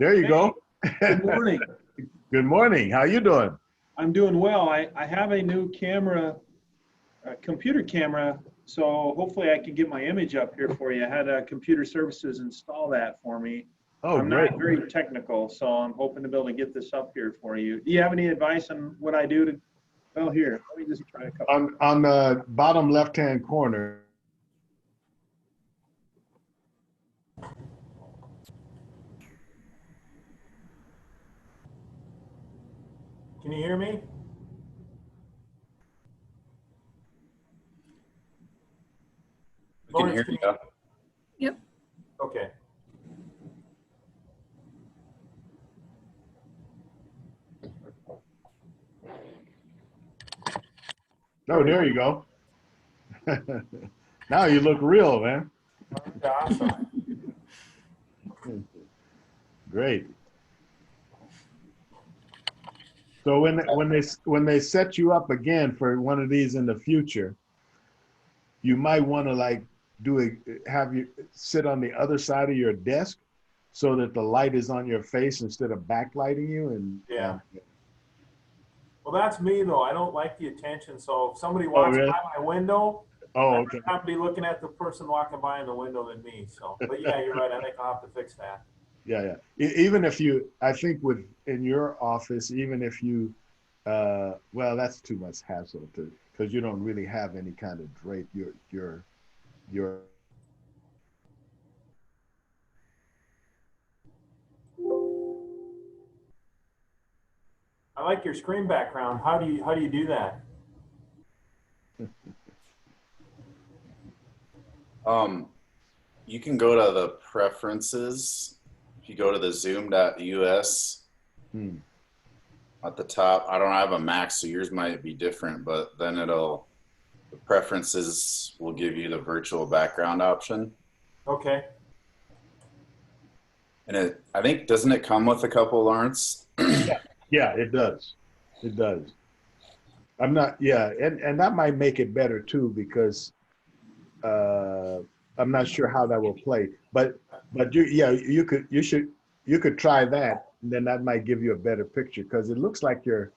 There you go. Good morning. Good morning. How you doing? I'm doing well. I have a new camera, a computer camera, so hopefully I can get my image up here for you. I had computer services install that for me. Oh, I'm great. not very technical, so I'm hoping to be able to get this up here for you. Do you have any advice on what I do to, well, here, let me just try a couple. On the bottom left-hand corner. Can you hear me? We can hear you. Yep. Okay. Oh, there you go. Now you look real, man. Awesome. Great. So when they set you up again for one of these in the future, you might want to like have you sit on the other side of your desk so that the light is on your face instead of backlighting you. And Yeah. Well, that's me though. I don't like the attention. So if somebody walks really? by my window, Oh, I'd okay. rather be looking at the person walking by in the window than me. So, but yeah, you're right. I think I'll have to fix that. Yeah. Even if you, I think in your office, even if you, well, that's too much hassle because you don't really have any kind of drape. Your I like your screen background. How do you do that? You can go to the preferences. If you go to the zoom.us at the top, I don't have a Mac, so yours might be different, but then the preferences will give you the virtual background option. Okay. And I think, doesn't it come with a couple, Lawrence? Yeah, it does. It does. I'm not, yeah, and that might make it better too because I'm not sure how that will play. But you could try that, and then that might give you a better picture because it looks like your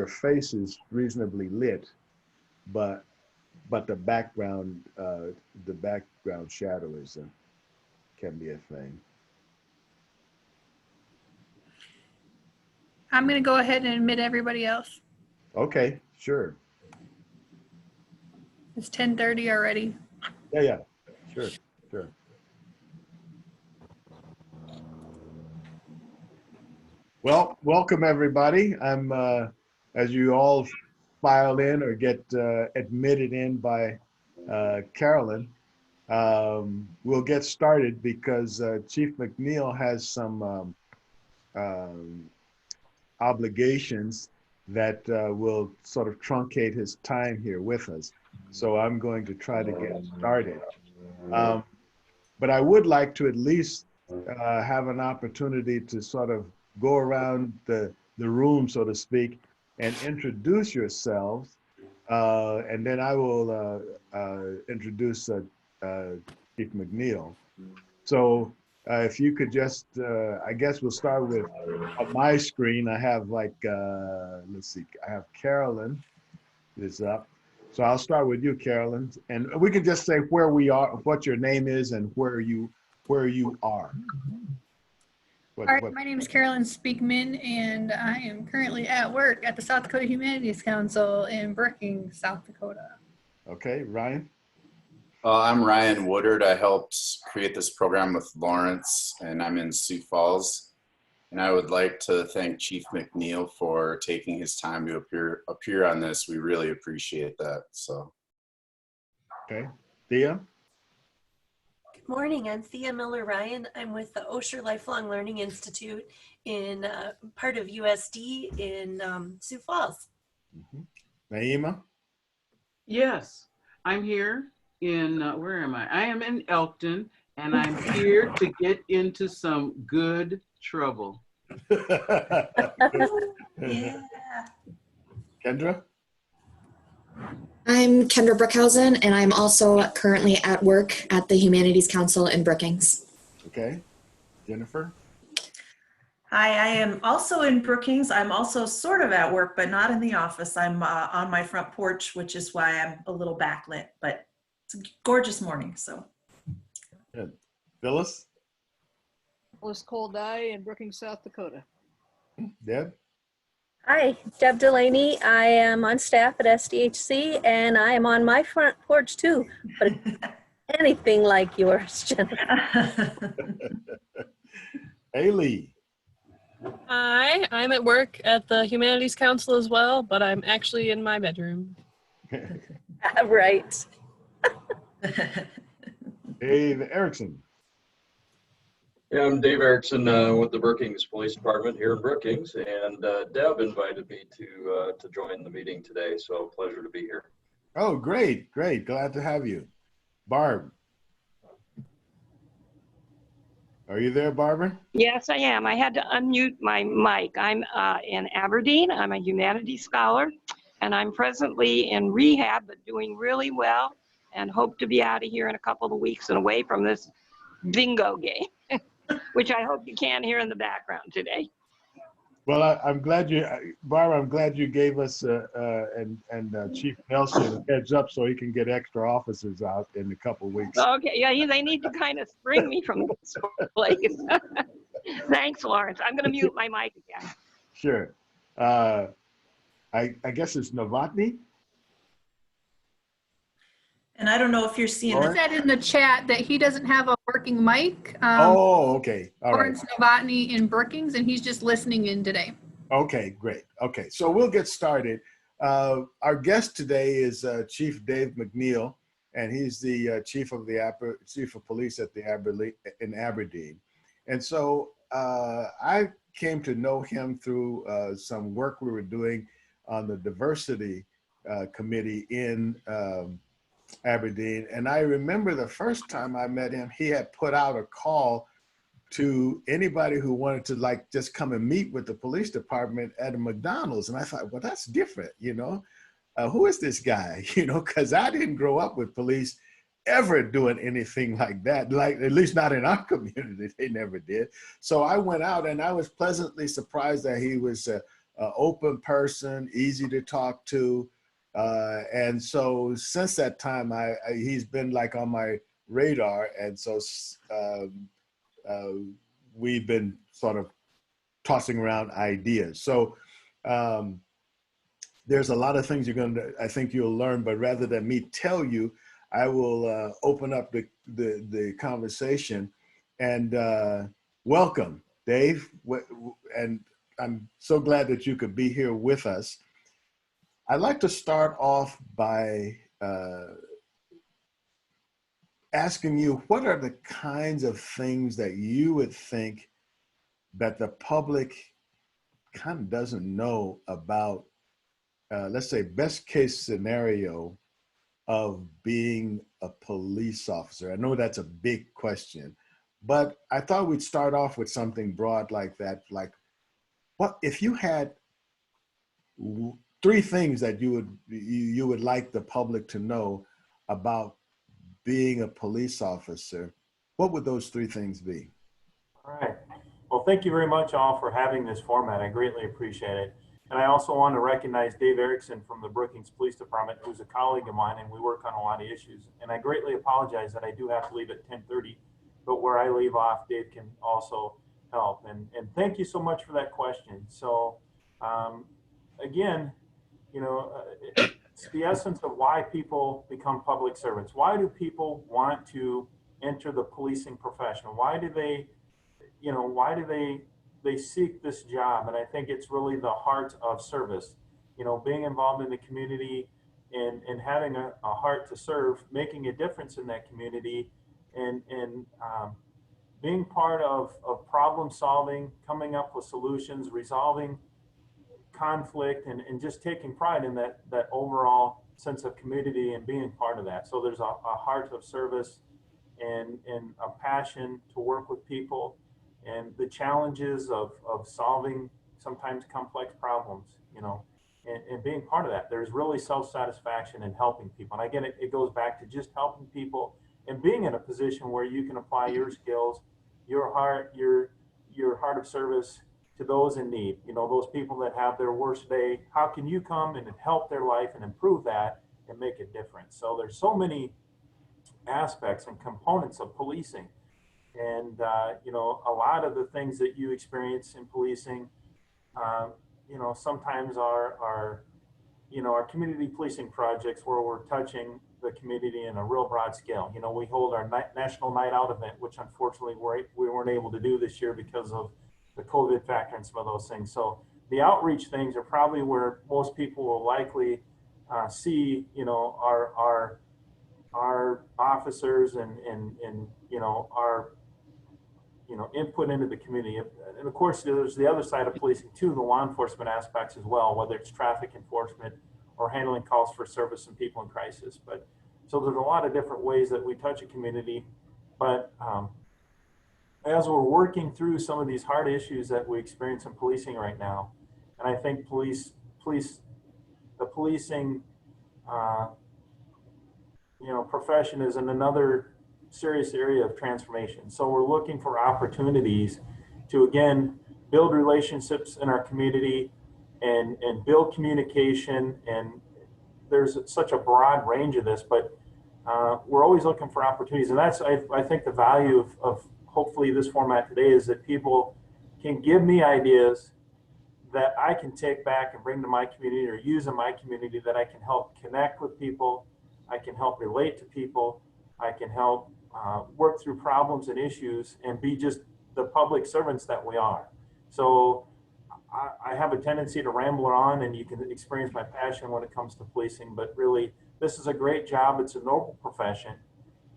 face is reasonably lit, but the background shadow can be a thing. I'm going to go ahead and admit everybody else. Okay, sure. It's 10:30 already. Yeah, sure. Well, welcome everybody. I'm as you all file in or get admitted in by Carolyn. We'll get started because Chief McNeil has some obligations that will sort of truncate his time here with us. So I'm going to try to get started. But I would like to at least have an opportunity to sort of go around the room, so to speak, and introduce yourselves. And then I will introduce Chief McNeil. So if you could just, I guess we'll start with, on my screen, I have like, let's see, I have Carolyn is up. So I'll start with you, Carolyn, and we can just say where we are, what your name is, and where you are. All right, my name is Carolyn Speakman, and I am currently at work at the South Dakota Humanities Council in Brookings, South Dakota. Okay, Ryan? I'm Ryan Woodard. I helped create this program with Lawrence, and I'm in Sioux Falls. And I would like to thank Chief McNeil for taking his time to appear on this. We really appreciate that. So. Okay, Thea? Good morning, I'm Thea Miller-Ryan. I'm with the Osher Lifelong Learning Institute in part of USD in Sioux Falls. Naima? Yes, I'm here in, where am I? I am in Elkton, and I'm here to get into some good trouble. Yeah. Kendra? I'm Kendra Brookhausen, and I'm also currently at work at the Humanities Council in Brookings. Okay. Jennifer? Hi, I am also in Brookings. I'm also sort of at work, but not in the office. I'm on my front porch, which is why I'm a little backlit, but it's a gorgeous morning, so. Good. Phyllis? Phyllis Coldeye in Brookings, South Dakota. Deb? Hi, Deb Delaney. I am on staff at SDHC and I am on my front porch too, but anything like yours, Jennifer. Haley? Hi, I'm at work at the Humanities Council as well, but I'm actually in my bedroom. Right. Dave Erickson? Yeah, I'm Dave Erickson with the Brookings Police Department here in Brookings, and Deb invited me to join the meeting today, so pleasure to be here. Oh, great, great. Glad to have you. Barb? Are you there, Barbara? Yes, I am. I had to unmute my mic. I'm in Aberdeen. I'm a humanities scholar, and I'm presently in rehab, but doing really well, and hope to be out of here in a couple of weeks and away from this bingo game, which I hope you can hear in the background today. Well, I'm glad you, Barbara, I'm glad you gave us and Chief Nelson a heads up so he can get extra officers out in a couple of weeks. Okay, yeah, they need to kind of spring me from this place. Thanks, Lawrence. I'm going to mute my mic again. Sure. I guess it's Novotny. And I don't know if you're seeing He said in the chat that he doesn't have a working mic. Oh, okay. All right. Lawrence Novotny in Brookings, and he's just listening in today. Okay, great. Okay, so we'll get started. Our guest today is Chief Dave McNeil, and he's the Chief of Police at the in Aberdeen. And so I came to know him through some work we were doing on the diversity committee in Aberdeen. And I remember the first time I met him, he had put out a call to anybody who wanted to like just come and meet with the police department at a McDonald's. And I thought, well, that's different, you know? Who is this guy? You know, because I didn't grow up with police ever doing anything like that, like at least not in our community, they never did. So I went out and I was pleasantly surprised that he was an open person, easy to talk to. And so since that time, he's been like on my radar. And so we've been sort of tossing around ideas. So there's a lot of things I think you'll learn, but rather than me tell you, I will open up the conversation and welcome, Dave. And I'm so glad that you could be here with us. I'd like to start off by asking you, what are the kinds of things that you would think that the public kind of doesn't know about, let's say, best case scenario of being a police officer? I know that's a big question, but I thought we'd start off with something broad like that. Like, what if you had three things that you would like the public to know about being a police officer, what would those three things be? All right. Well, thank you very much all for having this format. I greatly appreciate it. And I also want to recognize Dave Erickson from the Brookings Police Department, who's a colleague of mine, and we work on a lot of issues. And I greatly apologize that I do have to leave at 10:30, but where I leave off, Dave can also help. And thank you so much for that question. So again, you know, it's the essence of why people become public servants. Why do people want to enter the policing profession? Why do they, you know, they seek this job? And I think it's really the heart of service. You know, being involved in the community and having a heart to serve, making a difference in that community, and being part of problem solving, coming up with solutions, resolving conflict, and just taking pride in that overall sense of community and being part of that. So there's a heart of service and a passion to work with people, and the challenges of solving sometimes complex problems, you know, and being part of that. There's really self-satisfaction in helping people. And again, it goes back to just helping people and being in a position where you can apply your skills, your heart of service to those in need. You know, those people that have their worst day, how can you come and help their life and improve that and make a difference? So there's so many aspects and components of policing. And, you know, a lot of the things that you experience in policing, you know, sometimes are, you know, our community policing projects where we're touching the community in a real broad scale. You know, we hold our National Night Out event, which unfortunately we weren't able to do this year because of the COVID factor and some of those things. So the outreach things are probably where most people will likely see, you know, our officers and you know, our, you know, input into the community. And of course, there's the other side of policing too, the law enforcement aspects as well, whether it's traffic enforcement or handling calls for service and people in crisis. But so there's a lot of different ways that we touch a community. But as we're working through some of these hard issues that we experience in policing right now, and I think the policing, you know, profession is in another serious area of transformation. So we're looking for opportunities to, again, build relationships in our community and build communication. And there's such a broad range of this, but we're always looking for opportunities. And that's, I think the value of hopefully this format today is that people can give me ideas that I can take back and bring to my community or use in my community, that I can help connect with people, I can help relate to people, I can help work through problems and issues and be just the public servants that we are. So I have a tendency to ramble on, and you can experience my passion when it comes to policing, but really this is a great job. It's a noble profession,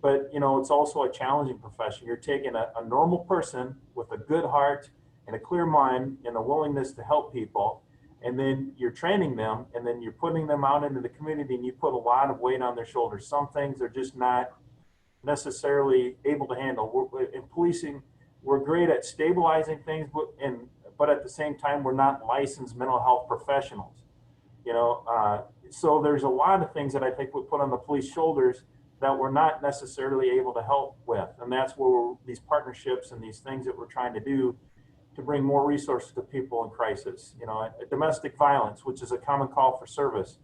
but you know, it's also a challenging profession. You're taking a normal person with a good heart and a clear mind and a willingness to help people, and then you're training them, and then you're putting them out into the community, and you put a lot of weight on their shoulders. Some things they're just not necessarily able to handle. In policing, we're great at stabilizing things, but at the same time, we're not licensed mental health professionals. You know, so there's a lot of things that I think we put on the police shoulders that we're not necessarily able to help with, and that's where these partnerships and these things that we're trying to do to bring more resources to people in crisis. You know, domestic violence, which is a common call for service.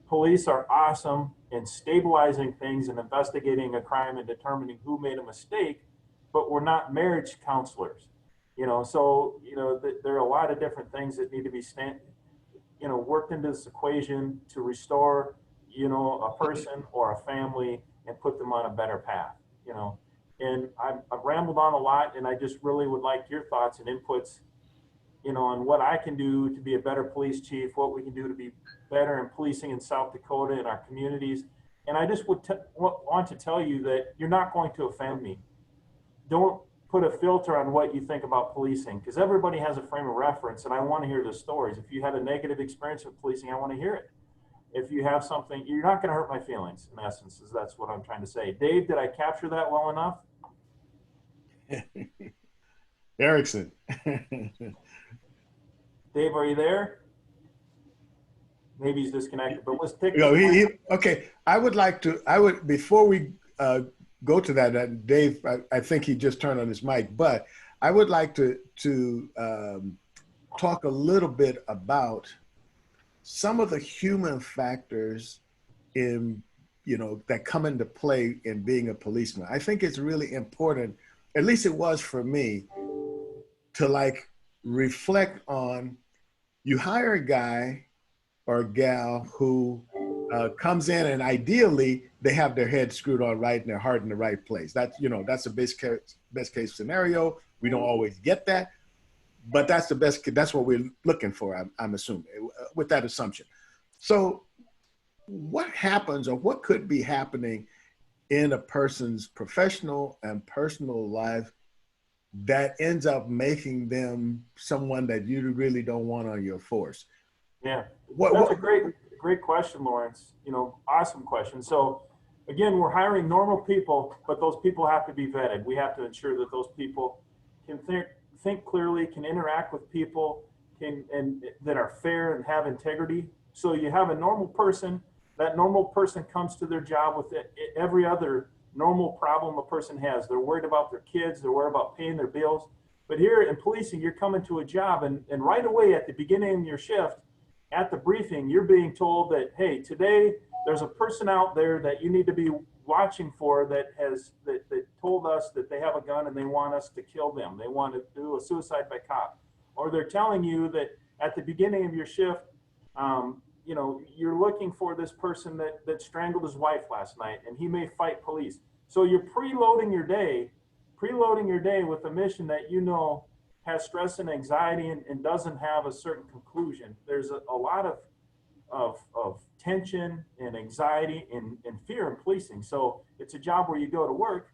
Police are awesome in stabilizing things and investigating a crime and determining who made a mistake, but we're not marriage counselors. You know, so, you know, there are a lot of different things that need to be worked into this equation to restore, you know, a person or a family and put them on a better path, you know. And I've rambled on a lot, and I just really would like your thoughts and inputs, you know, on what I can do to be a better police chief, what we can do to be better in policing in South Dakota and our communities. And I just want to tell you that you're not going to offend me. Don't put a filter on what you think about policing, because everybody has a frame of reference, and I want to hear the stories. If you had a negative experience with policing, I want to hear it. If you have something, you're not going to hurt my feelings, in essence, is that's what I'm trying to say. Dave, did I capture that well enough? Erickson. Dave, are you there? Maybe he's disconnected, but let's take. Okay, before we go to that, Dave, I think he just turned on his mic, but I would like to talk a little bit about some of the human factors in, you know, that come into play in being a policeman. I think it's really important, at least it was for me, to like reflect on, you hire a guy or a gal who comes in, and ideally they have their head screwed on right and their heart in the right place. That's, you know, that's the best case scenario. We don't always get that, but that's the best. That's what we're looking for, I'm assuming, with that assumption. So what happens, or what could be happening in a person's professional and personal life that ends up making them someone that you really don't want on your force? Yeah, that's a great question, Lawrence. You know, awesome question. So again, we're hiring normal people, but those people have to be vetted. We have to ensure that those people can think clearly, can interact with people, and that are fair and have integrity. So you have a normal person. That normal person comes to their job with every other normal problem a person has. They're worried about their kids. They're worried about paying their bills. But here in policing, you're coming to a job and right away at the beginning of your shift, at the briefing, you're being told that, hey, today there's a person out there that you need to be watching for that told us that they have a gun and they want us to kill them. They want to do a suicide by cop. Or they're telling you that at the beginning of your shift, you know, you're looking for this person that strangled his wife last night and he may fight police. So you're preloading your day with a mission that you know has stress and anxiety and doesn't have a certain conclusion. There's a lot of tension and anxiety and fear in policing. So it's a job where you go to work,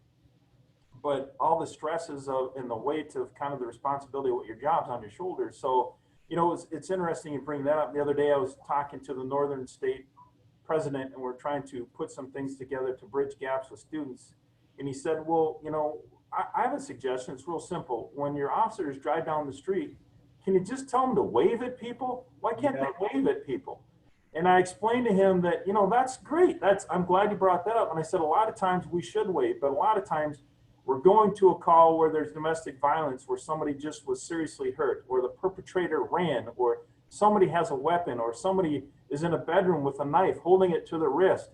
but all the stresses and the weight of kind of the responsibility of what your job's on your shoulders. So, you know, it's interesting you bring that up. The other day I was talking to the Northern State president and we're trying to put some things together to bridge gaps with students. And he said, well, you know, I have a suggestion. It's real simple. When your officers drive down the street, can you just tell them to wave at people? Why can't they wave at people? And I explained to him that, you know, that's great. I'm glad you brought that up. And I said, a lot of times we should wave, but a lot of times we're going to a call where there's domestic violence, where somebody just was seriously hurt, or the perpetrator ran, or somebody has a weapon, or somebody is in a bedroom with a knife holding it to their wrist.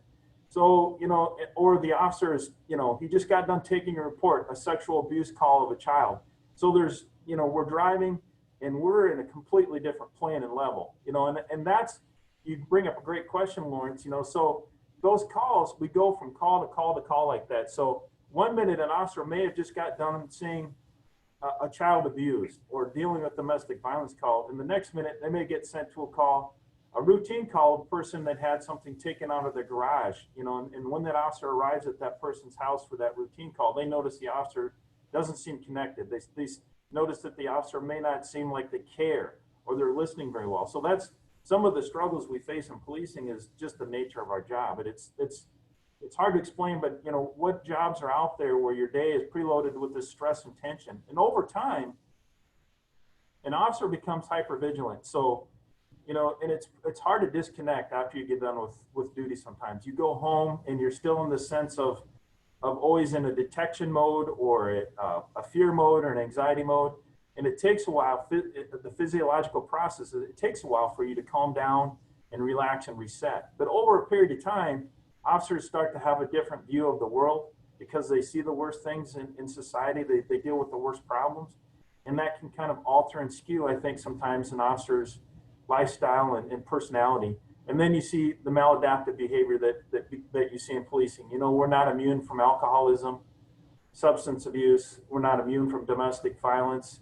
So, you know, or the officer is, you know, he just got done taking a report, a sexual abuse call of a child. So there's, you know, we're driving and we're in a completely different plane and level, you know, and that's, you bring up a great question, Lawrence, you know, so those calls, we go from call to call to call like that. So 1 minute an officer may have just got done seeing a child abused or dealing with domestic violence call. And the next minute they may get sent to a call, a routine call, a person that had something taken out of their garage, you know, and when that officer arrives at that person's house for that routine call, they notice the officer doesn't seem connected. They notice that the officer may not seem like they care or they're listening very well. So that's some of the struggles we face in policing, is just the nature of our job. And it's hard to explain, but you know, what jobs are out there where your day is preloaded with this stress and tension, and over time an officer becomes hypervigilant. So, you know, and it's hard to disconnect after you get done with duty. Sometimes you go home and you're still in the sense of always in a detection mode or a fear mode or an anxiety mode. And it takes a while, the physiological process, it takes a while for you to calm down and relax and reset. But over a period of time, officers start to have a different view of the world because they see the worst things in society. They deal with the worst problems. And that can kind of alter and skew, I think, sometimes an officer's lifestyle and personality. And then you see the maladaptive behavior that you see in policing. You know, we're not immune from alcoholism, substance abuse. We're not immune from domestic violence,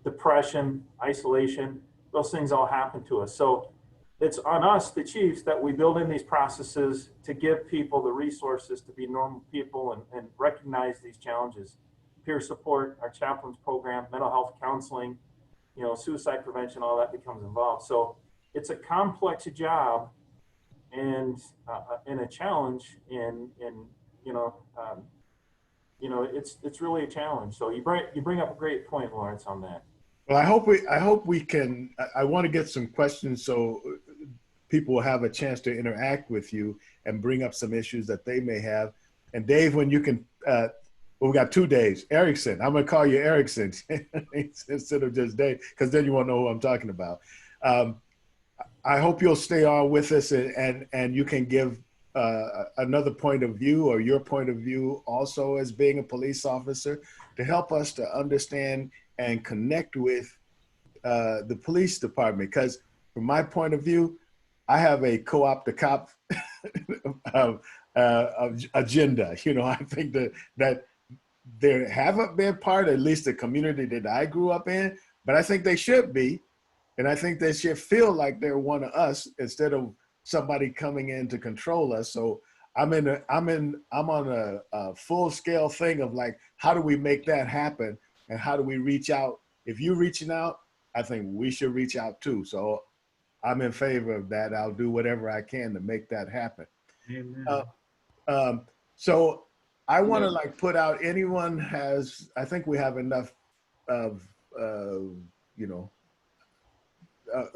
depression, isolation. Those things all happen to us. So it's on us, the chiefs, that we build in these processes to give people the resources to be normal people and recognize these challenges. Peer support, our chaplains program, mental health counseling, you know, suicide prevention, all that becomes involved. So it's a complex job and a challenge, and you know, it's really a challenge. So you bring up a great point, Lawrence, on that. Well, I hope we can. I want to get some questions so people will have a chance to interact with you and bring up some issues that they may have. And Dave, when you can, well, we got 2 days. Erickson, I'm going to call you Erickson instead of just Dave, because then you won't know who I'm talking about. I hope you'll stay on with us and you can give another point of view, or your point of view also as being a police officer, to help us to understand and connect with the police department. Because from my point of view, I have a co-op the cop agenda. You know, I think that they haven't been part of at least the community that I grew up in, but I think they should be. And I think they should feel like they're one of us instead of somebody coming in to control us. So I'm on a full scale thing of like, how do we make that happen? And how do we reach out? If you're reaching out, I think we should reach out too. So I'm in favor of that. I'll do whatever I can to make that happen. Amen. So I want to like put out, anyone has, I think we have enough of, you know,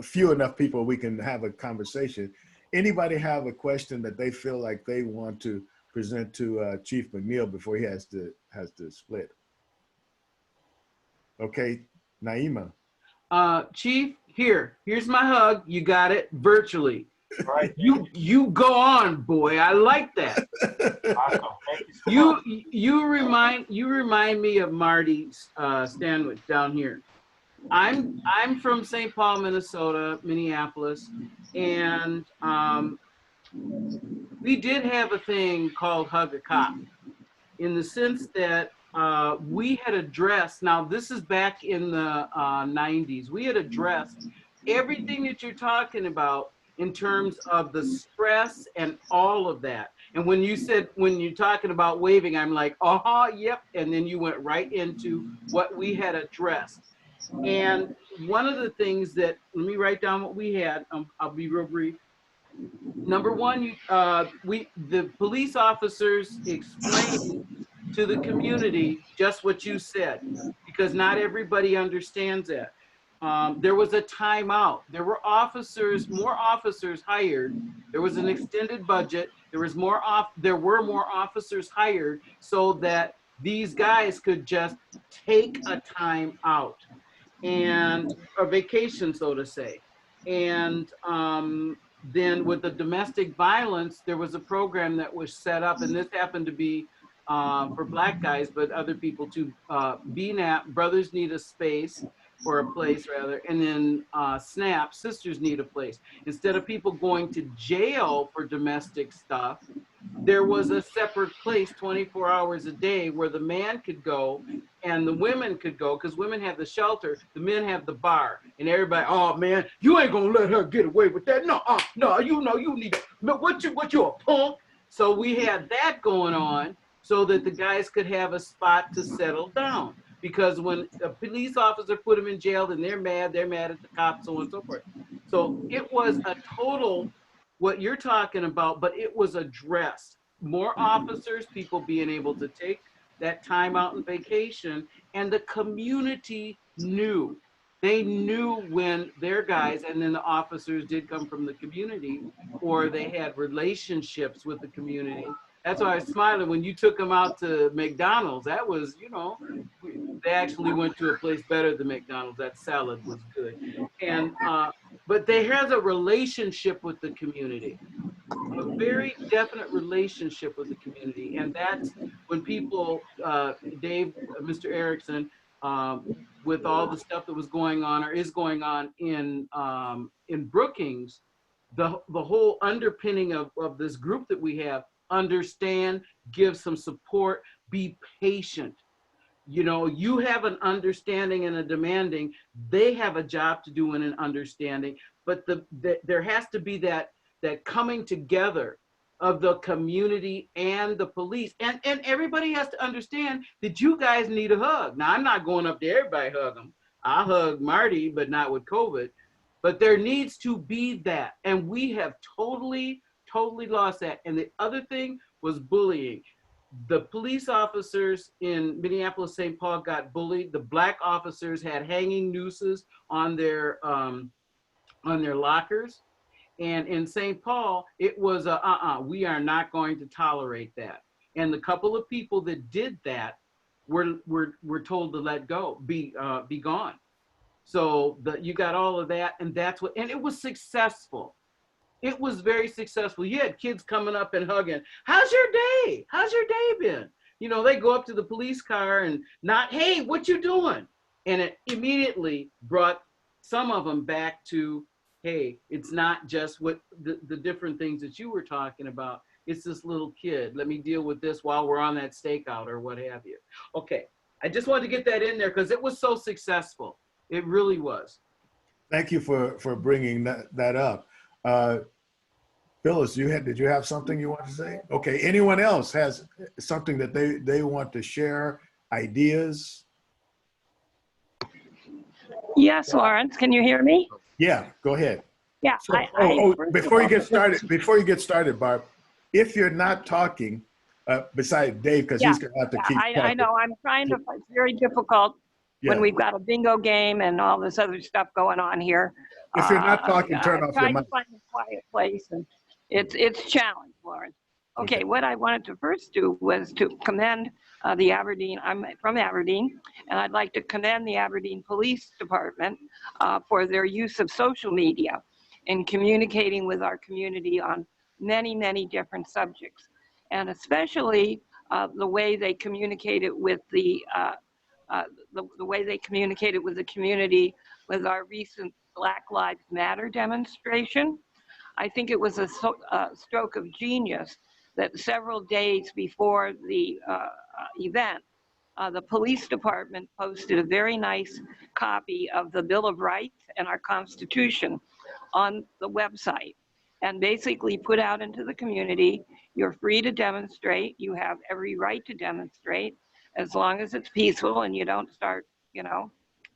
few enough people we can have a conversation. Anybody have a question that they feel like they want to present to Chief McNeil before he has to split? Okay, Naima. Chief, here's my hug. You got it virtually. Right. You go on, boy. I like that. Awesome. Thank you so much. You remind me of Marty Stanwich down here. I'm from St. Paul, Minnesota, Minneapolis, and we did have a thing called Hug a Cop, in the sense that we had addressed, now this is back in the 90s, we had addressed everything that you're talking about in terms of the stress and all of that. And when you said, when you're talking about waving, I'm like, yep. And then you went right into what we had addressed. And one of the things that, let me write down what we had, I'll be real brief. Number one, the police officers explained to the community just what you said, because not everybody understands that. There was a timeout. There were more officers hired. There was an extended budget. There were more officers hired so that these guys could just take a time out, and a vacation, so to say. And then with the domestic violence, there was a program that was set up, and this happened to be for Black guys, but other people too. BNAP, Brothers Need a Space, or a place rather, and then SNAP, Sisters Need a Place. Instead of people going to jail for domestic stuff, there was a separate place 24 hours a day where the man could go and the women could go, because women have the shelter, the men have the bar, and everybody, oh man, you ain't gonna let her get away with that. No, no, you know, you need to, what you a punk? So we had that going on so that the guys could have a spot to settle down. Because when a police officer put them in jail, then they're mad at the cops, so on and so forth. So it was a total, what you're talking about, but it was addressed. More officers, people being able to take that time out and vacation, and the community knew. They knew when their guys, and then the officers did come from the community, or they had relationships with the community. That's why I was smiling when you took them out to McDonald's. That was, you know, they actually went to a place better than McDonald's. That salad was good. And, but they have a relationship with the community, a very definite relationship with the community. And that's when people, Dave, Mr. Erickson, with all the stuff that was going on or is going on in Brookings, the whole underpinning of this group that we have, understand, give some support, be patient. You know, you have an understanding and a demanding, they have a job to do in an understanding, but there has to be that coming together of the community and the police. And everybody has to understand that you guys need a hug. Now, I'm not going up to everybody hug them. I hug Marty, but not with COVID. But there needs to be that. And we have totally lost that. And the other thing was bullying. The police officers in Minneapolis, St. Paul got bullied. The Black officers had hanging nooses on their lockers. And in St. Paul, it was we are not going to tolerate that. And the couple of people that did that were told to let go, be gone. So you got all of that, and that's what, and it was successful. It was very successful. You had kids coming up and hugging. How's your day? How's your day been? You know, they go up to the police car and not, hey, what you doing? And it immediately brought some of them back to, hey, it's not just what the different things that you were talking about. It's this little kid. Let me deal with this while we're on that stakeout or what have you. Okay, I just wanted to get that in there because it was so successful. It really was. Thank you for bringing that up. Phyllis, did you have something you want to say? Okay, anyone else has something that they want to share, ideas? Yes, Lawrence, can you hear me? Yeah, go ahead. Yeah. So, before you get started, Barb, if you're not talking, besides Dave, because he's gonna have to keep talking. I know, I'm trying to, it's very difficult when we've got a bingo game and all this other stuff going on here. If you're not talking, turn off your mic. I'm trying to find a quiet place, and it's a challenge, Lawrence. Okay, what I wanted to first do was to commend the Aberdeen, I'm from Aberdeen, and I'd like to commend the Aberdeen Police Department for their use of social media in communicating with our community on many, many different subjects. And especially the way they communicated with the way they communicated with the community with our recent Black Lives Matter demonstration. I think it was a stroke of genius that several days before the event, the police department posted a very nice copy of the Bill of Rights and our Constitution on the website, and basically put out into the community, you're free to demonstrate, you have every right to demonstrate, as long as it's peaceful and you don't start,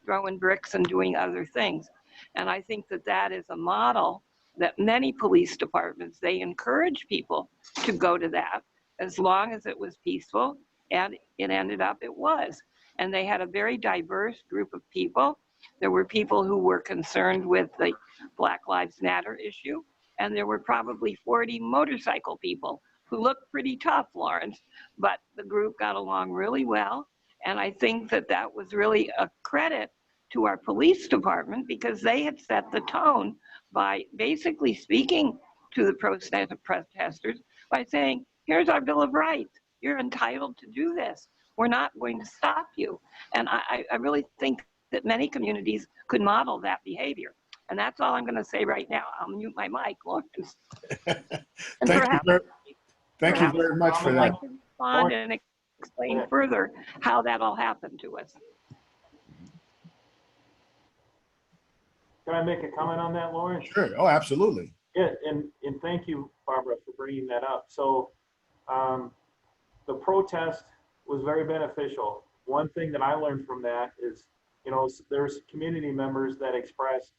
throwing bricks and doing other things. And I think that that is a model that many police departments, they encourage people to go to that as long as it was peaceful, and it ended up it was. And they had a very diverse group of people. There were people who were concerned with the Black Lives Matter issue, and there were probably 40 motorcycle people who looked pretty tough, Lawrence, but the group got along really well. And I think that that was really a credit to our police department, because they had set the tone by basically speaking to the protesters by saying, here's our Bill of Rights. You're entitled to do this. We're not going to stop you. And I really think that many communities could model that behavior. And that's all I'm going to say right now. I'll mute my mic, Lawrence. Thank you very much for that. I can respond and explain further how that all happened to us. Can I make a comment on that, Lawrence? Sure. Oh, absolutely. Yeah, and thank you, Barbara, for bringing that up. So the protest was very beneficial. One thing that I learned from that is, there's community members that expressed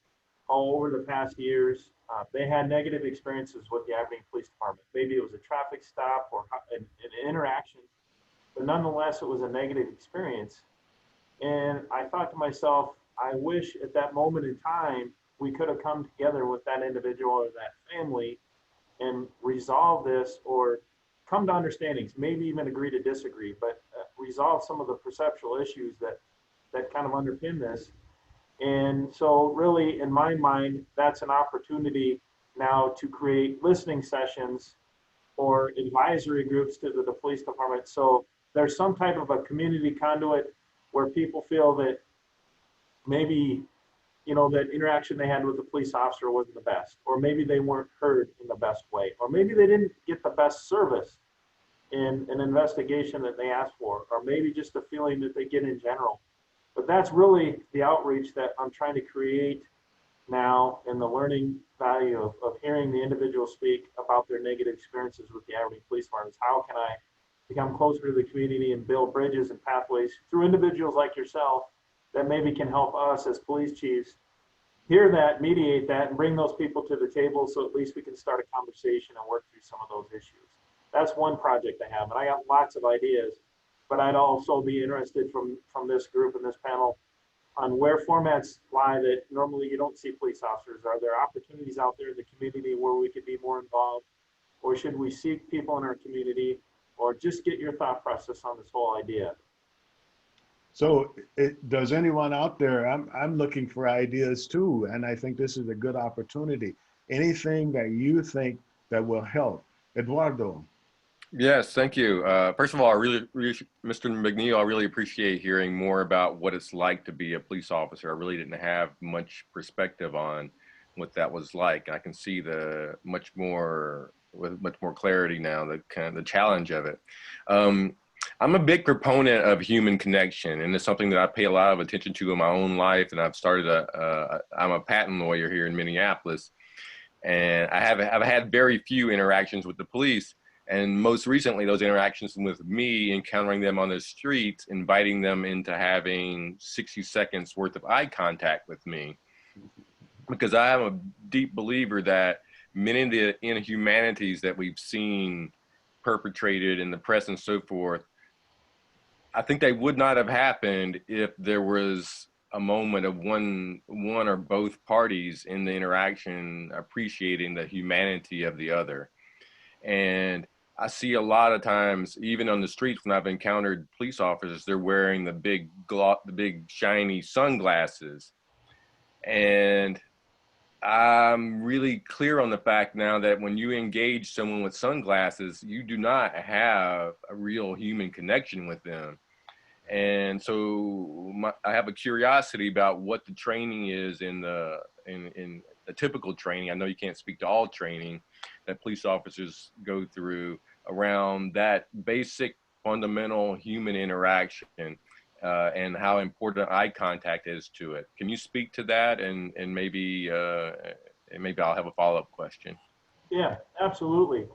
all over the past years, they had negative experiences with the Aberdeen Police Department. Maybe it was a traffic stop or an interaction, but nonetheless, it was a negative experience. And I thought to myself, I wish at that moment in time, we could have come together with that individual or that family and resolve this, or come to understandings, maybe even agree to disagree, but resolve some of the perceptual issues that kind of underpin this. And so really, in my mind, that's an opportunity now to create listening sessions or advisory groups to the police department. So there's some type of a community conduit where people feel that maybe, that interaction they had with the police officer wasn't the best, or maybe they weren't heard in the best way, or maybe they didn't get the best service in an investigation that they asked for, or maybe just the feeling that they get in general. But that's really the outreach that I'm trying to create now, and the learning value of hearing the individual speak about their negative experiences with the Aberdeen Police Department. How can I become closer to the community and build bridges and pathways through individuals like yourself that maybe can help us as police chiefs hear that, mediate that, and bring those people to the table, so at least we can start a conversation and work through some of those issues. That's one project I have, and I got lots of ideas, but I'd also be interested from this group and this panel on where formats lie that normally you don't see police officers. Are there opportunities out there in the community where we could be more involved, or should we seek people in our community, or just get your thought process on this whole idea? So does anyone out there, I'm looking for ideas too, and I think this is a good opportunity. Anything that you think that will help? Eduardo. Yes, thank you. First of all, Mr. McNeil, I really appreciate hearing more about what it's like to be a police officer. I really didn't have much perspective on what that was like. I can see with much more clarity now, the challenge of it. I'm a big proponent of human connection, and it's something that I pay a lot of attention to in my own life. And I've started I'm a patent lawyer here in Minneapolis, and I've had very few interactions with the police. And most recently, those interactions with me, encountering them on the streets, inviting them into having 60 seconds worth of eye contact with me. Because I am a deep believer that many of the inhumanities that we've seen perpetrated in the press and so forth, I think they would not have happened if there was a moment of one or both parties in the interaction appreciating the humanity of the other. And I see a lot of times, even on the streets, when I've encountered police officers, they're wearing the big shiny sunglasses. And I'm really clear on the fact now that when you engage someone with sunglasses, you do not have a real human connection with them. And so I have a curiosity about what the training is in the typical training. I know you can't speak to all training that police officers go through around that basic fundamental human interaction and how important eye contact is to it. Can you speak to that? And maybe I'll have a follow-up question. Yeah, absolutely.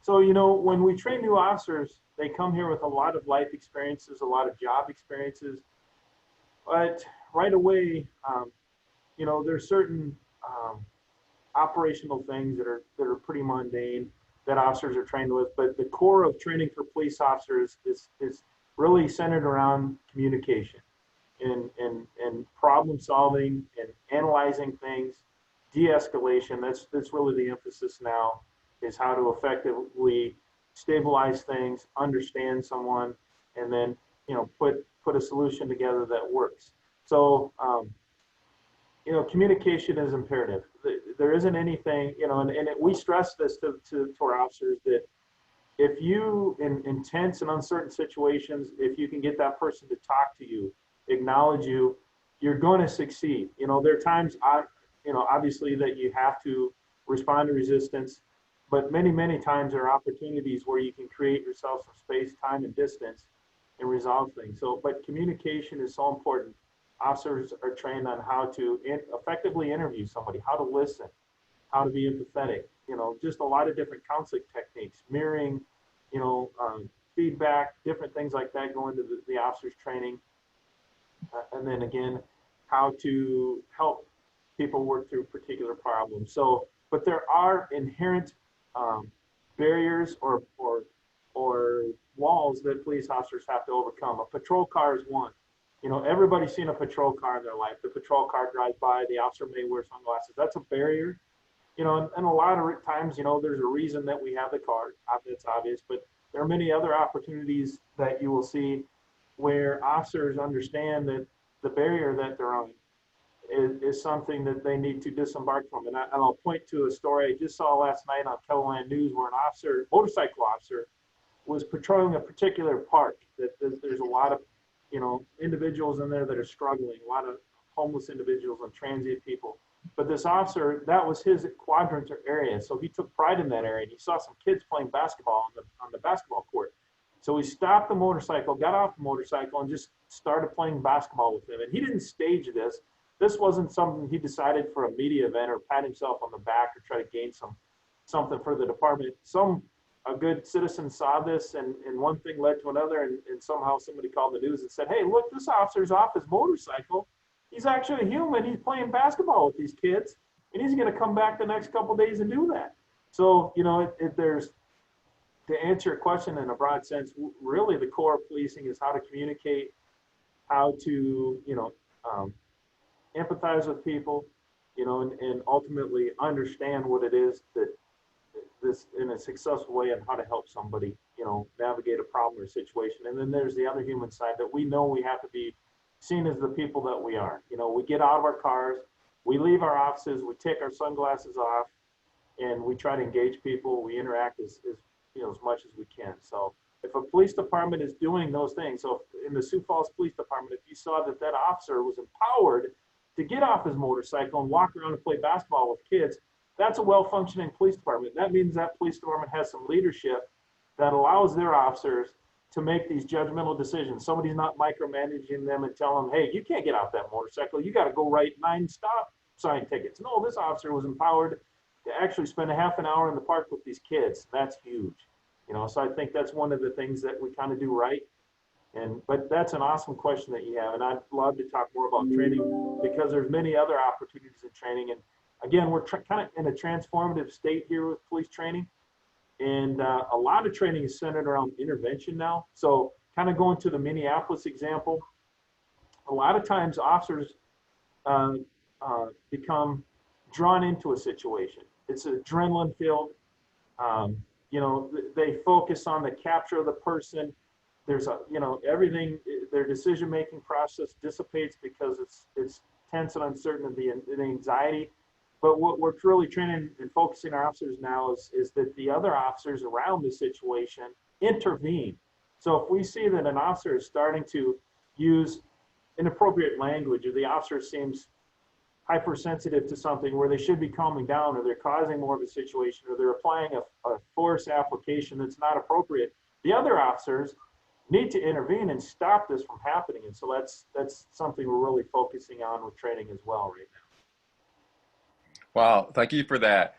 So, you know, when we train new officers, they come here with a lot of life experiences, a lot of job experiences, but right away, you know, there's certain operational things that are pretty mundane that officers are trained with, but the core of training for police officers is really centered around communication and problem solving and analyzing things, de-escalation. That's really the emphasis now, is how to effectively stabilize things, understand someone, and then, you know, put a solution together that works. So, you know, communication is imperative. There isn't anything, you know, and we stress this to our officers, that if you, in tense and uncertain situations, if you can get that person to talk to you, acknowledge you, you're going to succeed. You know, there are times, you know, obviously that you have to respond to resistance, but many, many times there are opportunities where you can create yourself some space, time, and distance and resolve things. So, but communication is so important. Officers are trained on how to effectively interview somebody, how to listen, how to be empathetic, you know, just a lot of different counseling techniques, mirroring, you know, feedback, different things like that go into the officers' training. And then again, how to help people work through particular problems. So, but there are inherent barriers or walls that police officers have to overcome. A patrol car is one. You know, everybody's seen a patrol car in their life. The patrol car drives by, the officer may wear sunglasses. That's a barrier. You know, and a lot of times, you know, there's a reason that we have the car. It's obvious, but there are many other opportunities that you will see where officers understand that the barrier that they're on is something that they need to disembark from. And I'll point to a story I just saw last night on Kettleland News, where an motorcycle officer, was patrolling a particular park. That there's a lot of, you know, individuals in there that are struggling, a lot of homeless individuals and transient people. But this officer, that was his quadrant or area. So he took pride in that area, and he saw some kids playing basketball on the basketball court. So he stopped the motorcycle, got off the motorcycle, and just started playing basketball with them. And he didn't stage this. This wasn't something he decided for a media event or pat himself on the back or try to gain something for the department. A good citizen saw this, and one thing led to another, and somehow somebody called the news and said, hey, look, this officer's off his motorcycle. He's actually a human. He's playing basketball with these kids, and he's going to come back the next couple of days and do that. So, you know, there's, to answer your question in a broad sense, really the core of policing is how to communicate, how to, you know, empathize with people, you know, and ultimately understand what it is that this in a successful way, and how to help somebody, you know, navigate a problem or situation. And then there's the other human side that we know we have to be seen as the people that we are. You know, we get out of our cars, we leave our offices, we take our sunglasses off, and we try to engage people. We interact as you know, as much as we can. So if a police department is doing those things, so in the Sioux Falls Police Department, if you saw that officer was empowered to get off his motorcycle and walk around and play basketball with kids, that's a well-functioning police department. That means that police department has some leadership that allows their officers to make these judgmental decisions. Somebody's not micromanaging them and telling them, hey, you can't get off that motorcycle. You got to go write 9 stop sign tickets. No, this officer was empowered to actually spend a half an hour in the park with these kids. That's huge. You know, so I think that's one of the things that we kind of do right. But that's an awesome question that you have. And I'd love to talk more about training, because there's many other opportunities in training. And again, we're kind of in a transformative state here with police training. And a lot of training is centered around intervention now. So kind of going to the Minneapolis example, a lot of times officers become drawn into a situation. It's adrenaline filled. they focus on the capture of the person. There's everything, their decision-making process dissipates because it's tense and uncertain, and the anxiety. But what we're really training and focusing our officers now is that the other officers around the situation intervene. So if we see that an officer is starting to use inappropriate language, or the officer seems hypersensitive to something where they should be calming down, or they're causing more of a situation, or they're applying a force application that's not appropriate, the other officers need to intervene and stop this from happening. And so that's something we're really focusing on with training as well right now. Wow, thank you for that.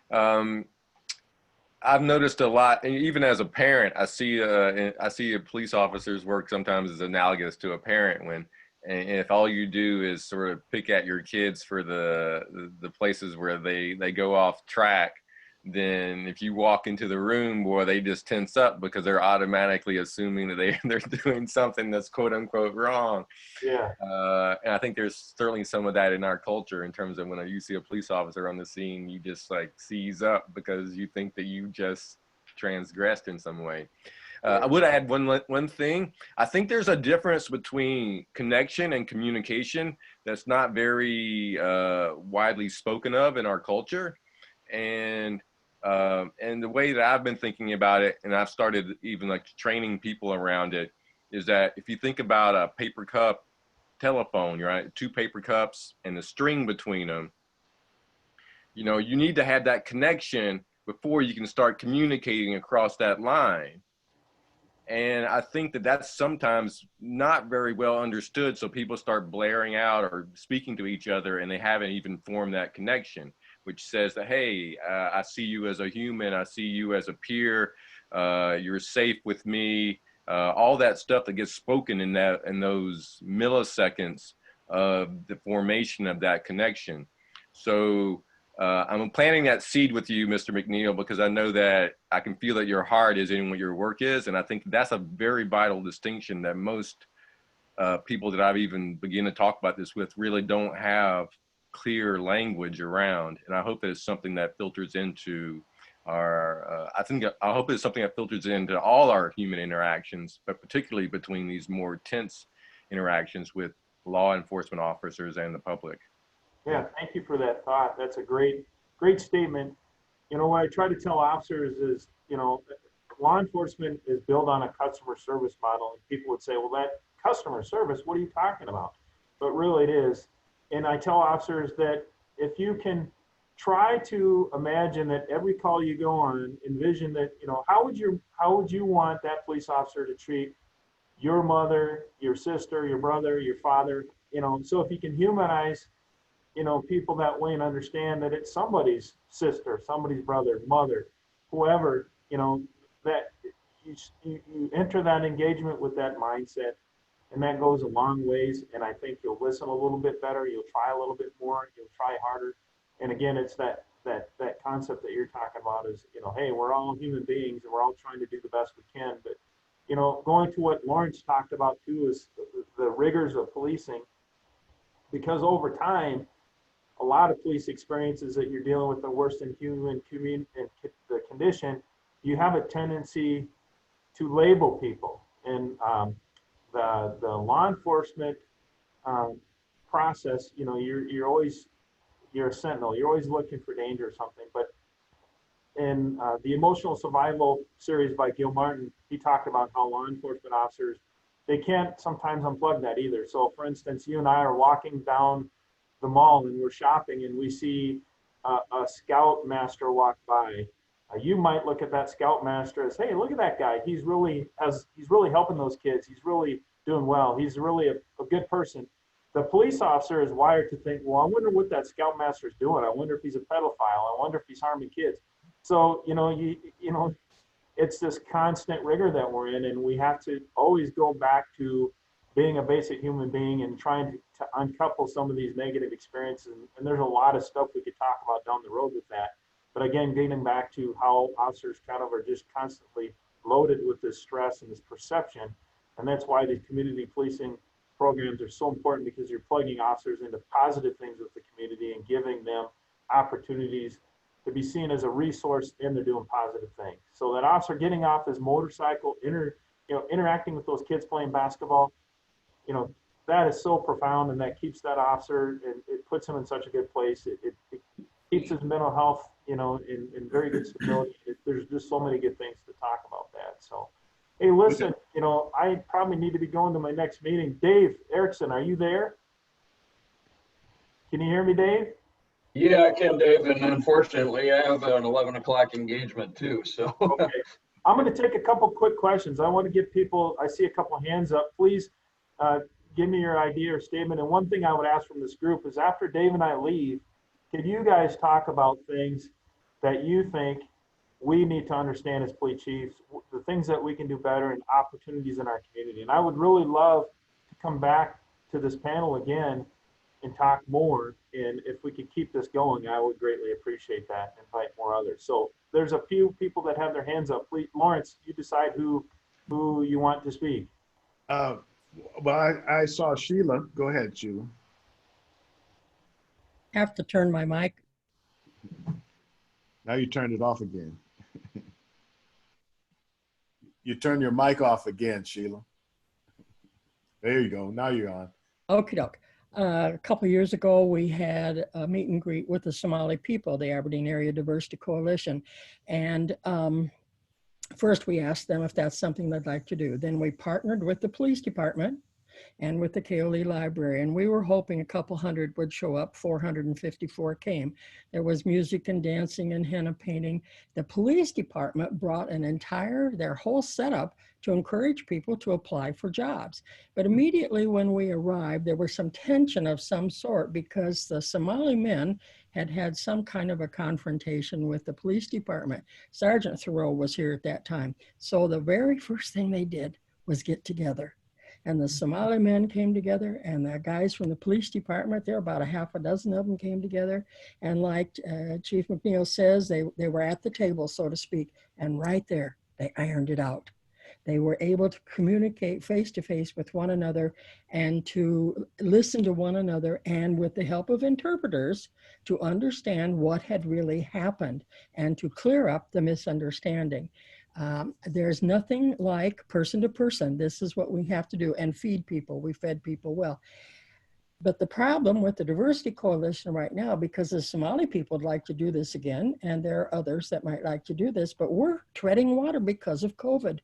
I've noticed a lot, and even as a parent, I see a police officer's work sometimes is analogous to a parent when, and if all you do is sort of pick at your kids for the places where they go off track, then if you walk into the room, boy, they just tense up because they're automatically assuming that they're doing something that's quote unquote wrong. Yeah. And I think there's certainly some of that in our culture in terms of when you see a police officer on the scene, you just like seize up because you think that you just transgressed in some way. I would add one thing. I think there's a difference between connection and communication that's not very widely spoken of in our culture. And the way that I've been thinking about it, and I've started even like training people around it, is that if you think about a paper cup telephone, right, 2 paper cups and the string between them, you need to have that connection before you can start communicating across that line. And I think that that's sometimes not very well understood. So people start blaring out or speaking to each other and they haven't even formed that connection, which says that, hey, I see you as a human. I see you as a peer. You're safe with me. All that stuff that gets spoken in those milliseconds of the formation of that connection. So I'm planting that seed with you, Mr. McNeil, because I know that I can feel that your heart is in what your work is. And I think that's a very vital distinction that most people that I've even begun to talk about this with really don't have clear language around. And I hope that it's something that filters into our, I hope it's something that filters into all our human interactions, but particularly between these more tense interactions with law enforcement officers and the public. Yeah, thank you for that thought. That's a great statement. What I try to tell officers is, law enforcement is built on a customer service model, and people would say, well, that customer service, what are you talking about? But really it is. And I tell officers that if you can try to imagine that every call you go on, envision that, how would you want that police officer to treat your mother, your sister, your brother, your father, so if you can humanize people that way and understand that it's somebody's sister, somebody's brother, mother, whoever, that you enter that engagement with that mindset, and that goes a long ways. And I think you'll listen a little bit better, you'll try a little bit more, you'll try harder. And again, it's that concept that you're talking about is, hey, we're all human beings and we're all trying to do the best we can. But, going to what Lawrence talked about too is the rigors of policing, because over time, a lot of police experiences that you're dealing with the worst in human the condition, you have a tendency to label people. And the law enforcement process, you're a sentinel, you're always looking for danger or something. But in the Emotional Survival series by Gil Martin, he talked about how law enforcement officers, they can't sometimes unplug that either. So for instance, you and I are walking down the mall and we're shopping and we see a scoutmaster walk by. You might look at that scoutmaster as, hey, look at that guy. He's really helping those kids. He's really doing well. He's really a good person. The police officer is wired to think, well, I wonder what that scoutmaster is doing. I wonder if he's a pedophile. I wonder if he's harming kids. So, it's this constant rigor that we're in, and we have to always go back to being a basic human being and trying to uncouple some of these negative experiences. And there's a lot of stuff we could talk about down the road with that. But again, getting back to how officers kind of are just constantly loaded with this stress and this perception. And that's why these community policing programs are so important, because you're plugging officers into positive things with the community and giving them opportunities to be seen as a resource and they're doing positive things. So that officer getting off his motorcycle, interacting with those kids playing basketball, that is so profound, and that keeps that officer, and it puts him in such a good place. It keeps his mental health, in very good stability. There's just so many good things to talk about that. So, hey, listen, I probably need to be going to my next meeting. Dave Erickson, are you there? Can you hear me, Dave? Yeah, I can, Dave, and unfortunately, I have an 11 o'clock engagement too, so. Okay. I'm going to take a couple quick questions. I want to give people, I see a couple hands up. Please give me your idea or statement. And one thing I would ask from this group is, after Dave and I leave, can you guys talk about things that you think we need to understand as police chiefs, the things that we can do better and opportunities in our community? And I would really love to come back to this panel again and talk more. And if we could keep this going, I would greatly appreciate that and invite more others. So there's a few people that have their hands up. Please, Lawrence, you decide who you want to speak. Well, I saw Sheila. Go ahead, Sheila. Have to turn my mic. Now you turned it off again. You turn your mic off again, Sheila. There you go. Now you're on. Okie doke. A couple of years ago, we had a meet and greet with the Somali people, the Aberdeen Area Diversity Coalition. And first we asked them if that's something they'd like to do. Then we partnered with the police department and with the KOLE library. And we were hoping a couple hundred would show up. 454 came. There was music and dancing and henna painting. The police department brought their whole setup to encourage people to apply for jobs. But immediately when we arrived, there was some tension of some sort because the Somali men had some kind of a confrontation with the police department. Sergeant Thoreau was here at that time. So the very first thing they did was get together. And the Somali men came together, and the guys from the police department, there were about a half a dozen of them came together. And like Chief McNeil says, they were at the table, so to speak, and right there, they ironed it out. They were able to communicate face-to-face with one another and to listen to one another, and with the help of interpreters, to understand what had really happened and to clear up the misunderstanding. There's nothing like person to person. This is what we have to do, and feed people. We fed people well. But the problem with the Diversity Coalition right now, because the Somali people would like to do this again, and there are others that might like to do this, but we're treading water because of COVID.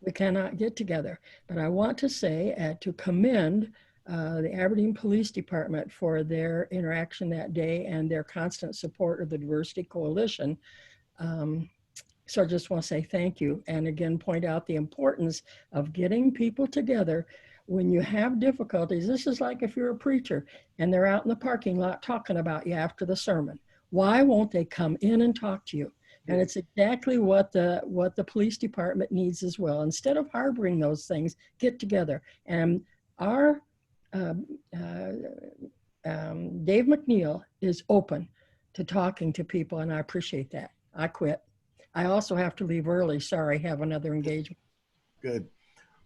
We cannot get together. But I want to say, to commend the Aberdeen Police Department for their interaction that day and their constant support of the Diversity Coalition. So I just want to say thank you, and again point out the importance of getting people together when you have difficulties. This is like if you're a preacher and they're out in the parking lot talking about you after the sermon. Why won't they come in and talk to you? And it's exactly what the police department needs as well. Instead of harboring those things, get together. And our Dave McNeil is open to talking to people, and I appreciate that. I quit. I also have to leave early. Sorry, have another engagement. Good.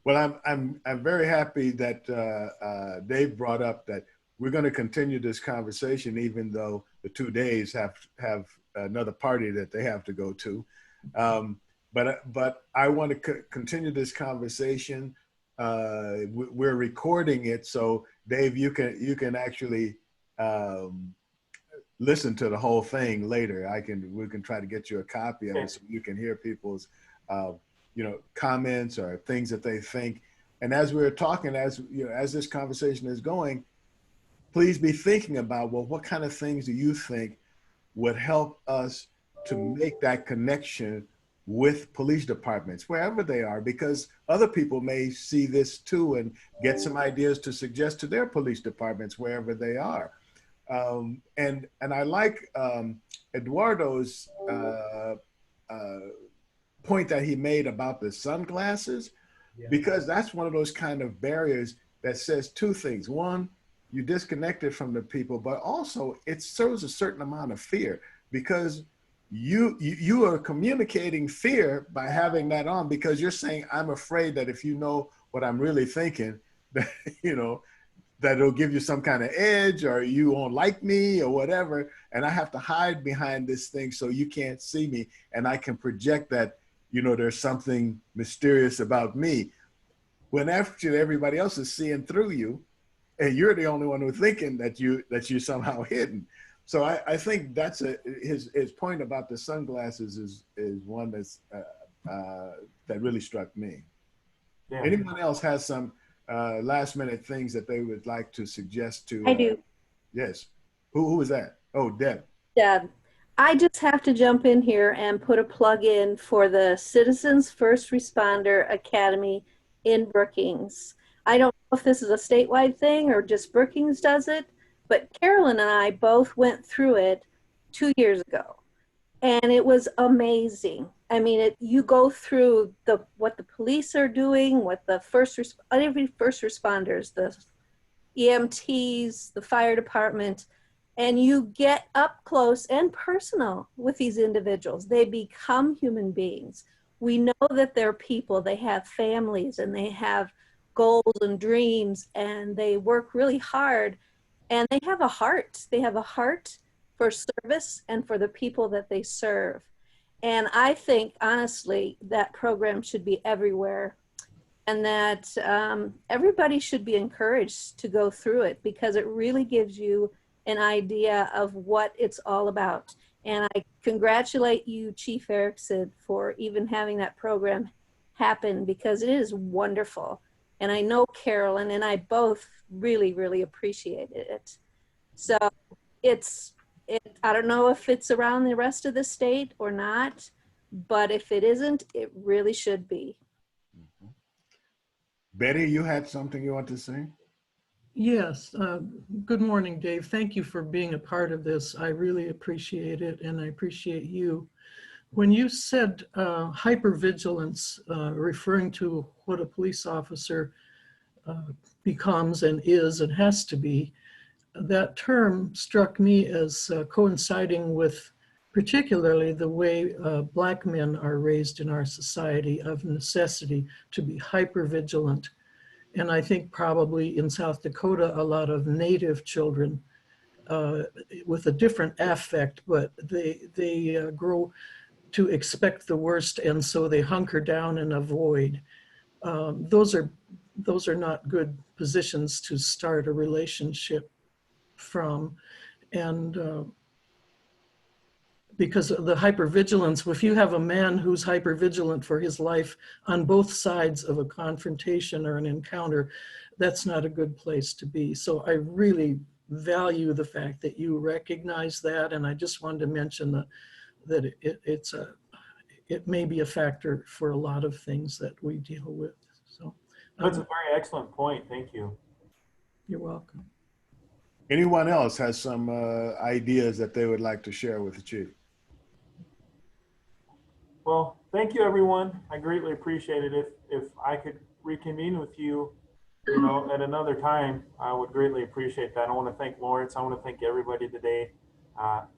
Well, I'm very happy that Dave brought up that we're going to continue this conversation, even though the 2 days have another party that they have to go to. But I want to continue this conversation. We're recording it, so Dave, you can actually listen to the whole thing later. We can try to get you a copy of it so you can hear people's comments or things that they think. And as we're talking, as this conversation is going, please be thinking about, well, what kind of things do you think would help us to make that connection with police departments, wherever they are, because other people may see this too and get some ideas to suggest to their police departments wherever they are. And I like Eduardo's point that he made about the sunglasses, because that's one of those kind of barriers that says two things. One, you disconnected from the people, but also it serves a certain amount of fear, because you are communicating fear by having that on, because you're saying, I'm afraid that if you know what I'm really thinking, that, that it'll give you some kind of edge, or you won't like me or whatever. And I have to hide behind this thing so you can't see me. And I can project that, you know, there's something mysterious about me. When actually everybody else is seeing through you, and you're the only one who's thinking that you're somehow hidden. So I think that's his point about the sunglasses is one that's that really struck me. Yeah. Anyone else has some last minute things that they would like to suggest to? I do. Yes. Who is that? Oh, Deb. Deb. I just have to jump in here and put a plug in for the Citizens First Responder Academy in Brookings. I don't know if this is a statewide thing or just Brookings does it, but Carolyn and I both went through it 2 years ago, and it was amazing. I mean, you go through what the police are doing, what the every first responders, the EMTs, the fire department, and you get up close and personal with these individuals. They become human beings. We know that they're people, they have families, and they have goals and dreams, and they work really hard, and they have a heart. They have a heart for service and for the people that they serve. And I think, honestly, that program should be everywhere, and that everybody should be encouraged to go through it, because it really gives you an idea of what it's all about. And I congratulate you, Chief Erickson, for even having that program happen, because it is wonderful. And I know Carolyn and I both really, really appreciated it. So I don't know if it's around the rest of the state or not, but if it isn't, it really should be. Mm-hmm. Betty, you had something you want to say? Yes. Good morning, Dave. Thank you for being a part of this. I really appreciate it, and I appreciate you. When you said hypervigilance, referring to what a police officer becomes and is and has to be, that term struck me as coinciding with particularly the way Black men are raised in our society, of necessity to be hypervigilant. And I think probably in South Dakota, a lot of Native children with a different affect, but they grow to expect the worst, and so they hunker down and avoid. Those are not good positions to start a relationship from. And because of the hypervigilance, if you have a man who's hypervigilant for his life on both sides of a confrontation or an encounter, that's not a good place to be. So I really value the fact that you recognize that, and I just wanted to mention that it may be a factor for a lot of things that we deal with. So that's a very excellent point. Thank you. You're welcome. Anyone else has some ideas that they would like to share with the chief? Well, thank you, everyone. I greatly appreciate it. If I could reconvene with you, at another time, I would greatly appreciate that. I want to thank Lawrence. I want to thank everybody today.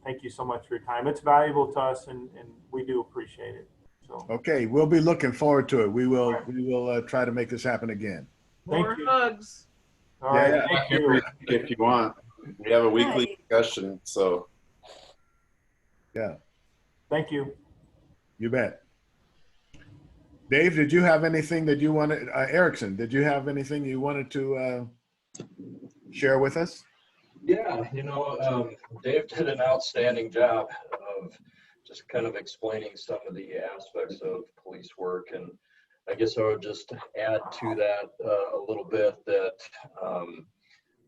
Thank you so much for your time. It's valuable to us, and we do appreciate it. So. Okay, we'll be looking forward to it. We will try to make this happen again. More hugs. All right, thank you. If you want, we have a weekly discussion. So, yeah. Thank you. You bet. Dave, did you have anything that you wanted? Erickson, did you have anything you wanted to share with us? Yeah, Dave did an outstanding job of just kind of explaining some of the aspects of police work. And I guess I would just add to that a little bit that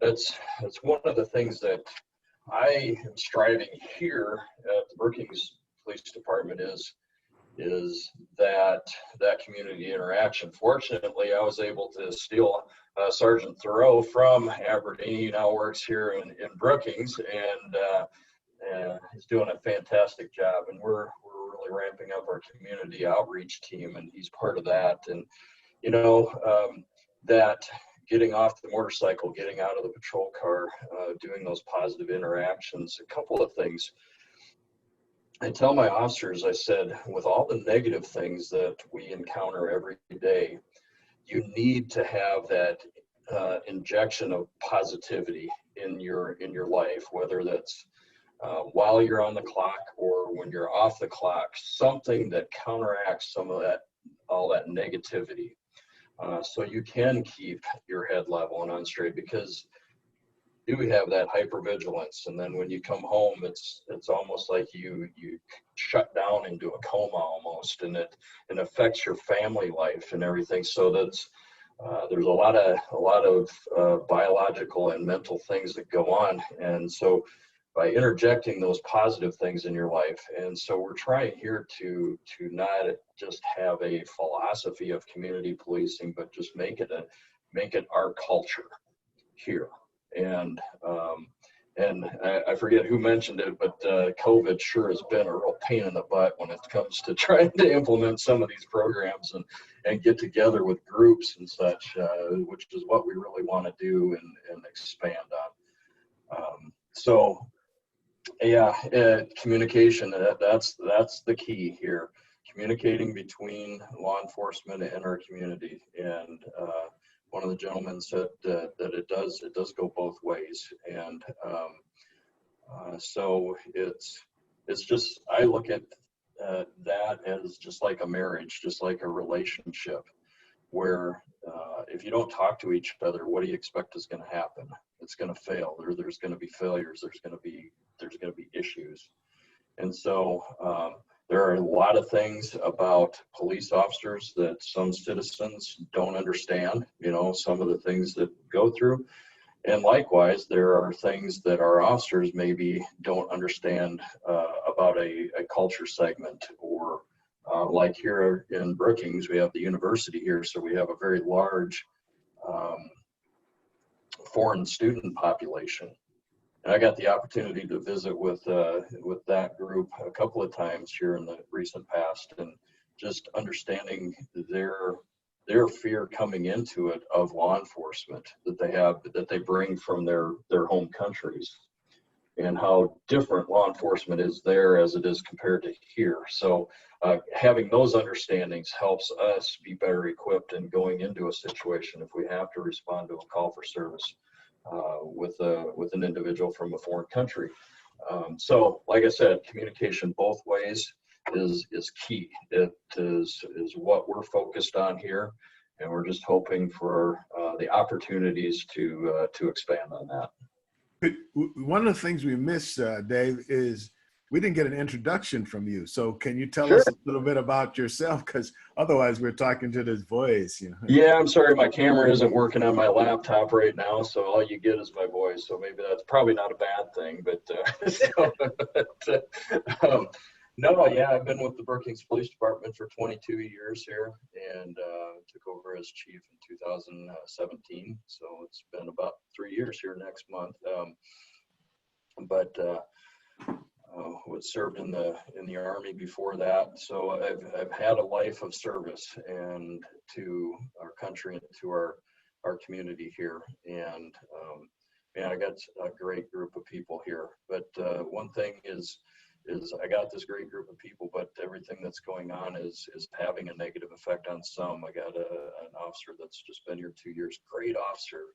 that's one of the things that I am striving here at the Brookings Police Department is that community interaction. Fortunately, I was able to steal Sergeant Thoreau from Aberdeen. He now works here in Brookings, and he's doing a fantastic job. And we're really ramping up our community outreach team, and he's part of that. And that getting off the motorcycle, getting out of the patrol car, doing those positive interactions. A couple of things. I tell my officers, I said, with all the negative things that we encounter every day, you need to have that injection of positivity in your life, whether that's while you're on the clock or when you're off the clock, something that counteracts some of that, all that negativity. So you can keep your head level and on straight, because you have that hypervigilance, and then when you come home, it's almost like you shut down into a coma almost, and it affects your family life and everything. So that's there's a lot of biological and mental things that go on, and so by interjecting those positive things in your life, and so we're trying here to not just have a philosophy of community policing, but just make it our culture here. And I forget who mentioned it, but COVID sure has been a real pain in the butt when it comes to trying to implement some of these programs and get together with groups and such, which is what we really want to do and expand on. So yeah, communication, that's the key here. Communicating between law enforcement and our community. And one of the gentlemen said that it does go both ways. And so it's just, I look at that as just like a marriage, just like a relationship, where if you don't talk to each other, what do you expect is going to happen? It's going to fail. There's going to be failures. There's going to be issues. And so there are a lot of things about police officers that some citizens don't understand, some of the things that go through. And likewise, there are things that our officers maybe don't understand about a culture segment, or like here in Brookings, we have the university here, so we have a very large foreign student population. And I got the opportunity to visit with that group a couple of times here in the recent past, and just understanding their fear coming into it of law enforcement that they bring from their home countries, and how different law enforcement is there as it is compared to here. So having those understandings helps us be better equipped in going into a situation if we have to respond to a call for service with an individual from a foreign country. So like I said, communication both ways is key. It is what we're focused on here, and we're just hoping for the opportunities to expand on that. One of the things we missed, Dave, is we didn't get an introduction from you. So can you tell Sure. us a little bit about yourself? Because otherwise we're talking to this voice. Yeah, I'm sorry, my camera isn't working on my laptop right now, so all you get is my voice. So maybe that's probably not a bad thing, but no, yeah, I've been with the Brookings Police Department for 22 years here, and took over as chief in 2017. So it's been about 3 years here next month. But was served in the Army before that. So I've had a life of service and to our country and to our community here. And I got a great group of people here. But one thing is I got this great group of people, but everything that's going on is having a negative effect on some. I got an officer that's just been here 2 years, great officer,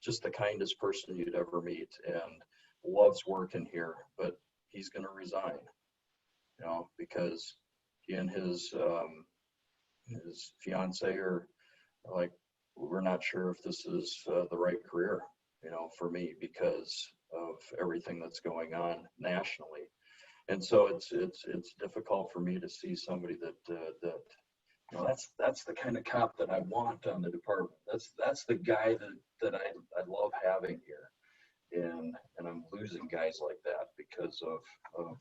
just the kindest person you'd ever meet, and loves working here, but he's going to resign, because he and his fiance are like, we're not sure if this is the right career, for me, because of everything that's going on nationally. And so it's difficult for me to see somebody that's the kind of cop that I want on the department. That's the guy that I love having here. And I'm losing guys like that because of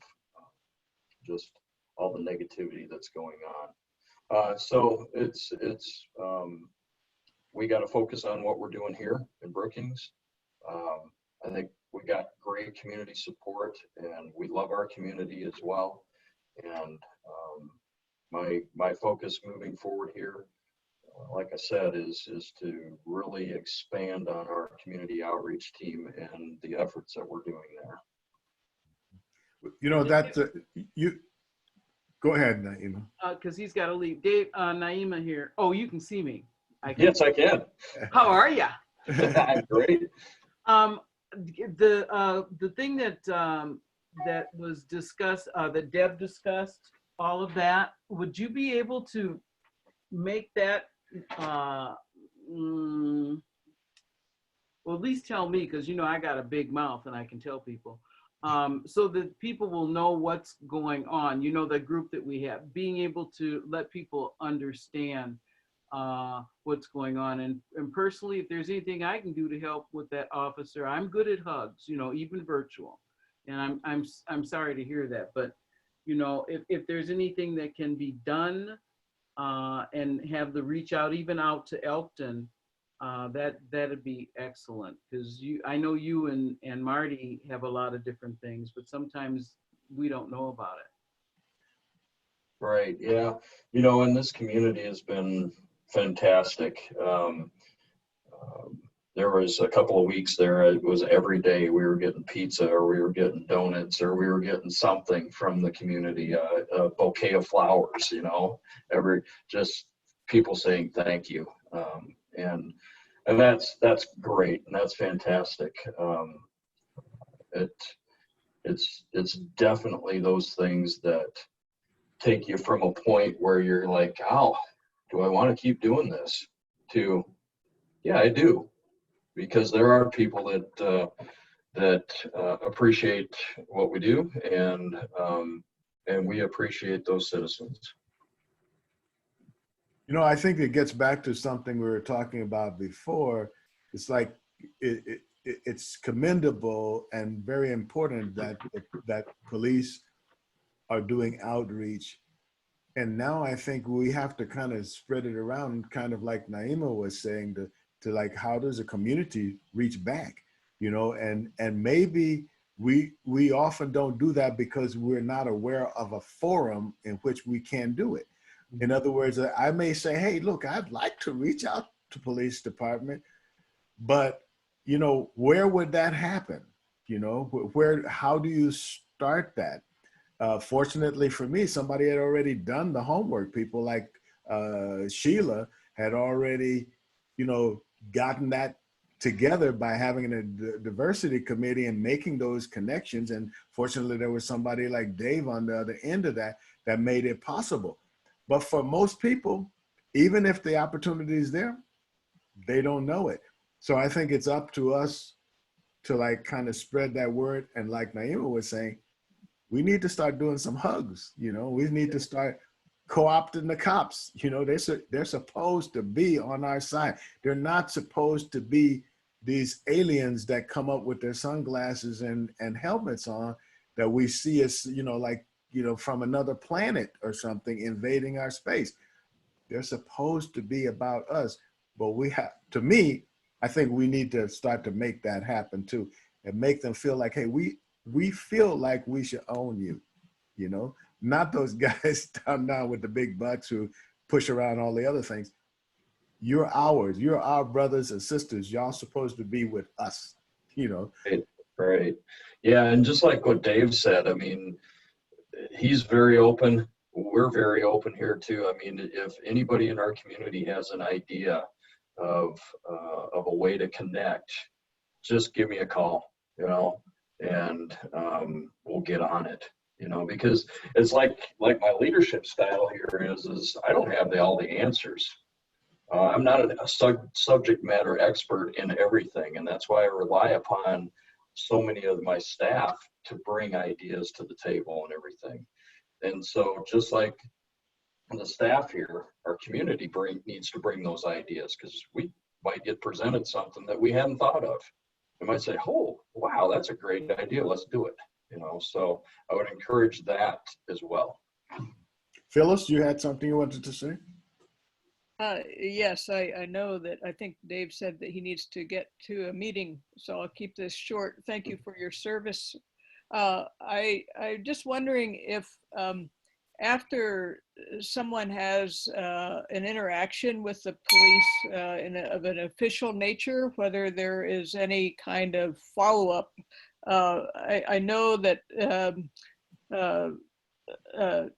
just all the negativity that's going on. So it's we got to focus on what we're doing here in Brookings. I think we got great community support, and we love our community as well. And my focus moving forward here, like I said, is to really expand on our community outreach team and the efforts that we're doing there. You go ahead, Naima. Because he's got to leave. Dave, Naima here. Oh, you can see me. Yes, I can. How are you? I'm great. The thing that was discussed, that Deb discussed, all of that, would you be able to make that, well, at least tell me, because you know I got a big mouth and I can tell people, so that people will know what's going on. You know, the group that we have, being able to let people understand what's going on. And personally, if there's anything I can do to help with that officer, I'm good at hugs, you know, even virtual. And I'm sorry to hear that, but you know, if there's anything that can be done and have the reach out, even out to Elkton, that'd be excellent, because I know you and Marty have a lot of different things, but sometimes we don't know about it. Right. Yeah. You know, and this community has been fantastic. There was a couple of weeks there, it was every day we were getting pizza, or we were getting donuts, or we were getting something from the community, a bouquet of flowers, you know, just people saying thank you. And that's great, and that's fantastic. It's definitely those things that take you from a point where you're like, oh, do I want to keep doing this, to, yeah, I do, because there are people that appreciate what we do, and we appreciate those citizens. You know, I think it gets back to something we were talking about before. It's like it's commendable and very important that police are doing outreach. And now I think we have to kind of spread it around, kind of like Naima was saying, to like, how does the community reach back, you know? And maybe we often don't do that because we're not aware of a forum in which we can do it. In other words, I may say, hey, look, I'd like to reach out to police department, but, you know, where would that happen? You know, how do you start that? Fortunately for me, somebody had already done the homework. People like Sheila had already, you know, gotten that together by having a diversity committee and making those connections. And fortunately, there was somebody like Dave on the other end of that made it possible. But for most people, even if the opportunity is there, they don't know it. So I think it's up to us to like kind of spread that word. And like Naima was saying, we need to start doing some hugs. You know, we need to start co-opting the cops. You know, they're supposed to be on our side. They're not supposed to be these aliens that come up with their sunglasses and helmets on that we see as, you know, like, you know, from another planet or something invading our space. They're supposed to be about us, but we have, to me, I think we need to start to make that happen too, and make them feel like, hey, we feel like we should own you, you know, not those guys down with the big butts who push around all the other things. You're ours. You're our brothers and sisters. Y'all supposed to be with us, you know. Right. Yeah, and just like what Dave said, I mean, he's very open. We're very open here too. I mean, if anybody in our community has an idea of a way to connect, just give me a call, you know, and we'll get on it, you know, because it's like my leadership style here is I don't have all the answers. I'm not a subject matter expert in everything, and that's why I rely upon so many of my staff to bring ideas to the table and everything. And so just like the staff here, our community needs to bring those ideas, because we might get presented something that we hadn't thought of. We might say, oh, wow, that's a great idea. Let's do it. You know, so I would encourage that as well. Phyllis, you had something you wanted to say? Yes, I know that. I think Dave said that he needs to get to a meeting, so I'll keep this short. Thank you for your service. I'm just wondering if after someone has an interaction with the police of an official nature, whether there is any kind of follow-up. I know that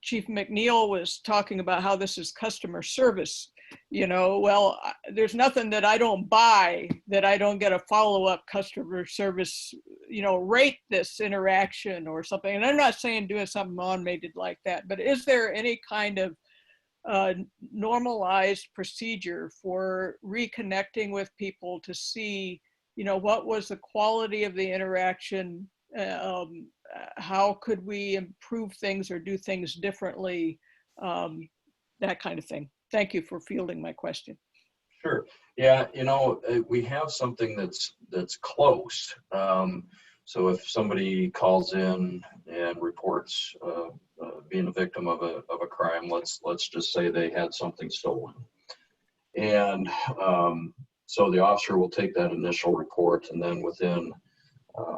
Chief McNeil was talking about how this is customer service. you know, well, there's nothing that I don't buy that I don't get a follow-up customer service, you know, rate this interaction or something. And I'm not saying doing something automated like that, but is there any kind of normalized procedure for reconnecting with people to see, you know, what was the quality of the interaction? How could we improve things or do things differently? That kind of thing. Thank you for fielding my question. Sure. Yeah, you know, we have something that's close. So if somebody calls in and reports being a victim of a crime, let's just say they had something stolen, and so the officer will take that initial report, and then within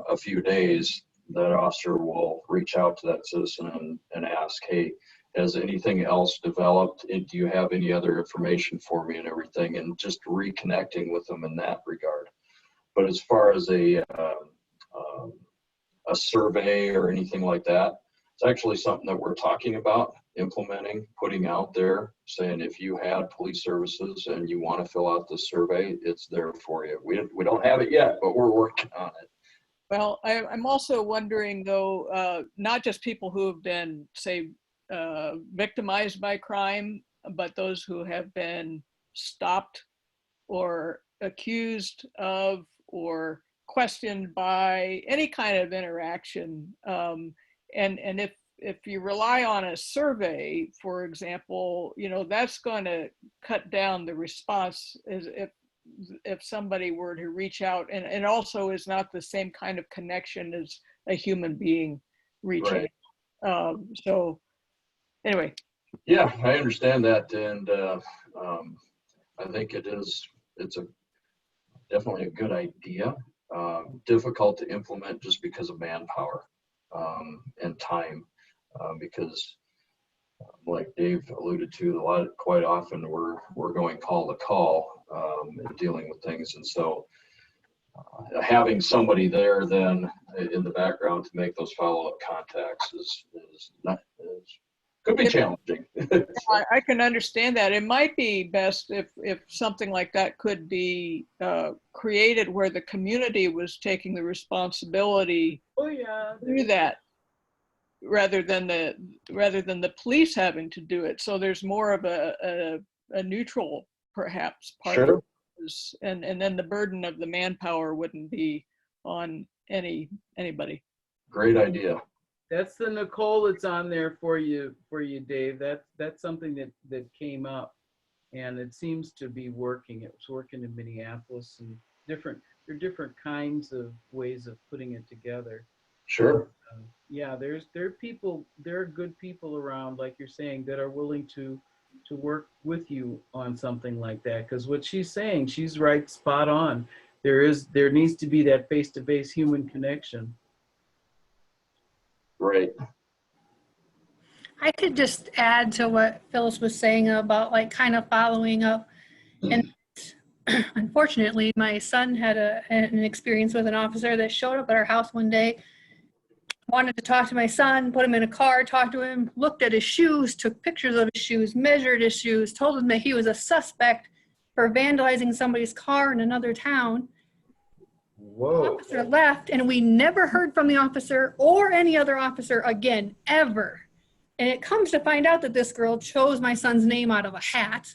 a few days, that officer will reach out to that citizen and ask, hey, has anything else developed? Do you have any other information for me and everything? And just reconnecting with them in that regard. But as far as a survey or anything like that, it's actually something that we're talking about implementing, putting out there, saying if you had police services and you want to fill out this survey, it's there for you. We don't have it yet, but we're working on it. Well, I'm also wondering though, not just people who have been, say, victimized by crime, but those who have been stopped or accused of or questioned by any kind of interaction. And if you rely on a survey, for example, you know, that's going to cut down the response as if somebody were to reach out, and it also is not the same kind of connection as a human being reaching. Right. So anyway. Yeah, I understand that. And I think it's definitely a good idea. Difficult to implement just because of manpower and time, because like Dave alluded to, quite often we're going call to call and dealing with things. And so having somebody there then in the background to make those follow-up contacts could be challenging. I can understand that. It might be best if something like that could be created where the community was taking the responsibility to do that, rather than the police having to do it. So there's more of a neutral, perhaps, part of this, and then the burden of the manpower wouldn't be on anybody. Great idea. That's the Nicole that's on there for you, Dave. That's something that came up, and it seems to be working. It was working in Minneapolis, and there are different kinds of ways of putting it together. Sure. Yeah, there are good people around, like you're saying, that are willing to work with you on something like that. Because what she's saying, she's right, spot on. There needs to be that face-to-face human connection. Right. I could just add to what Phyllis was saying about like kind of following up. And unfortunately, my son had an experience with an officer that showed up at our house one day, wanted to talk to my son, put him in a car, talked to him, looked at his shoes, took pictures of his shoes, measured his shoes, told him that he was a suspect for vandalizing somebody's car in another town. Whoa. The officer left, and we never heard from the officer or any other officer again, ever. And it comes to find out that this girl chose my son's name out of a hat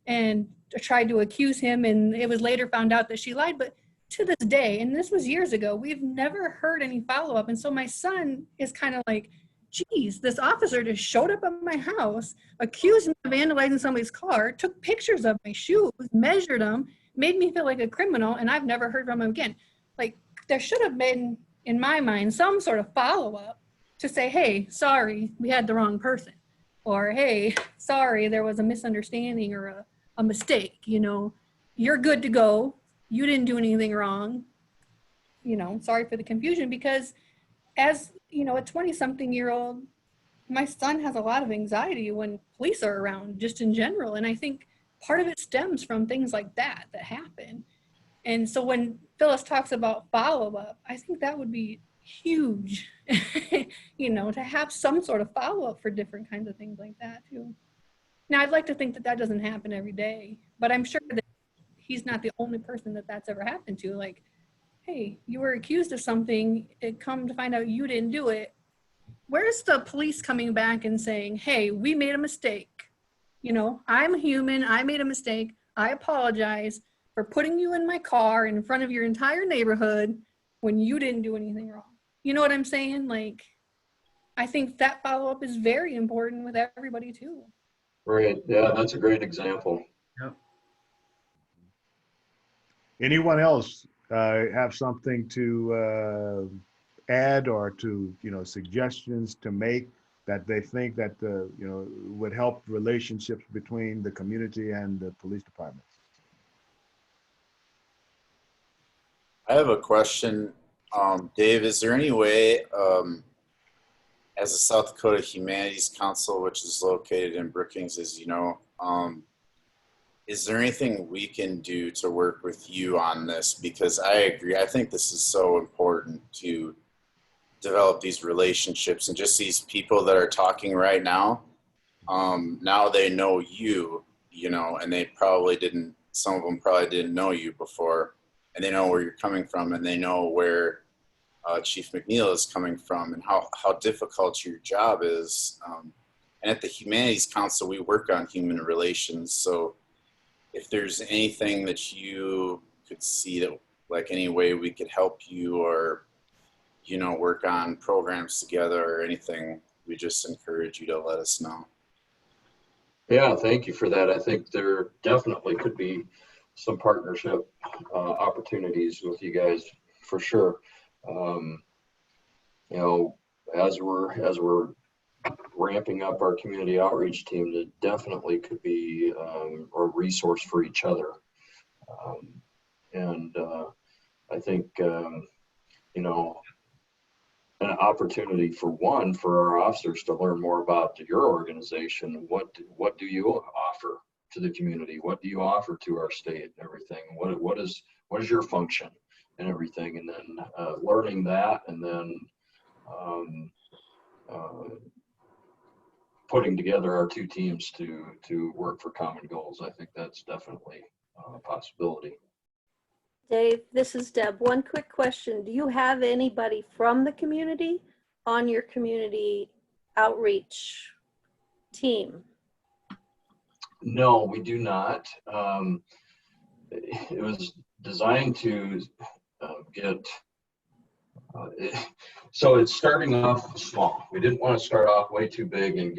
and tried to accuse him, and it was later found out that she lied. But to this day, and this was years ago, we've never heard any follow-up. And so my son is kind of like, geez, this officer just showed up at my house, accused me of vandalizing somebody's car, took pictures of my shoes, measured them, made me feel like a criminal, and I've never heard from him again. Like, there should have been, in my mind, some sort of follow-up to say, hey, sorry, we had the wrong person. Or, hey, sorry, there was a misunderstanding or a mistake, you know. You're good to go. You didn't do anything wrong. You know, sorry for the confusion. Because as, you know, a 20-something-year-old, my son has a lot of anxiety when police are around, just in general. And I think part of it stems from things like that happen. And so when Phyllis talks about follow-up, I think that would be huge, you know, to have some sort of follow-up for different kinds of things like that too. Now, I'd like to think that that doesn't happen every day, but I'm sure that he's not the only person that that's ever happened to. Like, hey, you were accused of something, it come to find out you didn't do it. Where's the police coming back and saying, hey, we made a mistake? You know, I'm human, I made a mistake, I apologize for putting you in my car in front of your entire neighborhood when you didn't do anything wrong. You know what I'm saying? Like, I think that follow-up is very important with everybody too. Right, yeah, that's a great example. Yep. Anyone else have something to add or to, suggestions to make that they think that, would help relationships between the community and the police department? I have a question. Dave, is there any way, as a South Dakota Humanities Council, which is located in Brookings, as you know, is there anything we can do to work with you on this? Because I agree, I think this is so important to develop these relationships, and just these people that are talking right now, now they know you, and they probably didn't, some of them probably didn't know you before, and they know where you're coming from, and they know where Chief McNeil is coming from, and how difficult your job is. And at the Humanities Council, we work on human relations. So if there's anything that you could see that, like any way we could help you, or, work on programs together or anything, we just encourage you to let us know. Yeah, thank you for that. I think there definitely could be some partnership opportunities with you guys for sure. As we're ramping up our community outreach team, that definitely could be a resource for each other. I think, an opportunity for our officers to learn more about your organization. What do you offer to the community? What do you offer to our state and everything? What is your function and everything? And then learning that, and then putting together our two teams to work for common goals. I think that's definitely a possibility. Dave, this is Deb. One quick question. Do you have anybody from the community on your community outreach team? No, we do not. It was designed to so it's starting off small. We didn't want to start off way too big and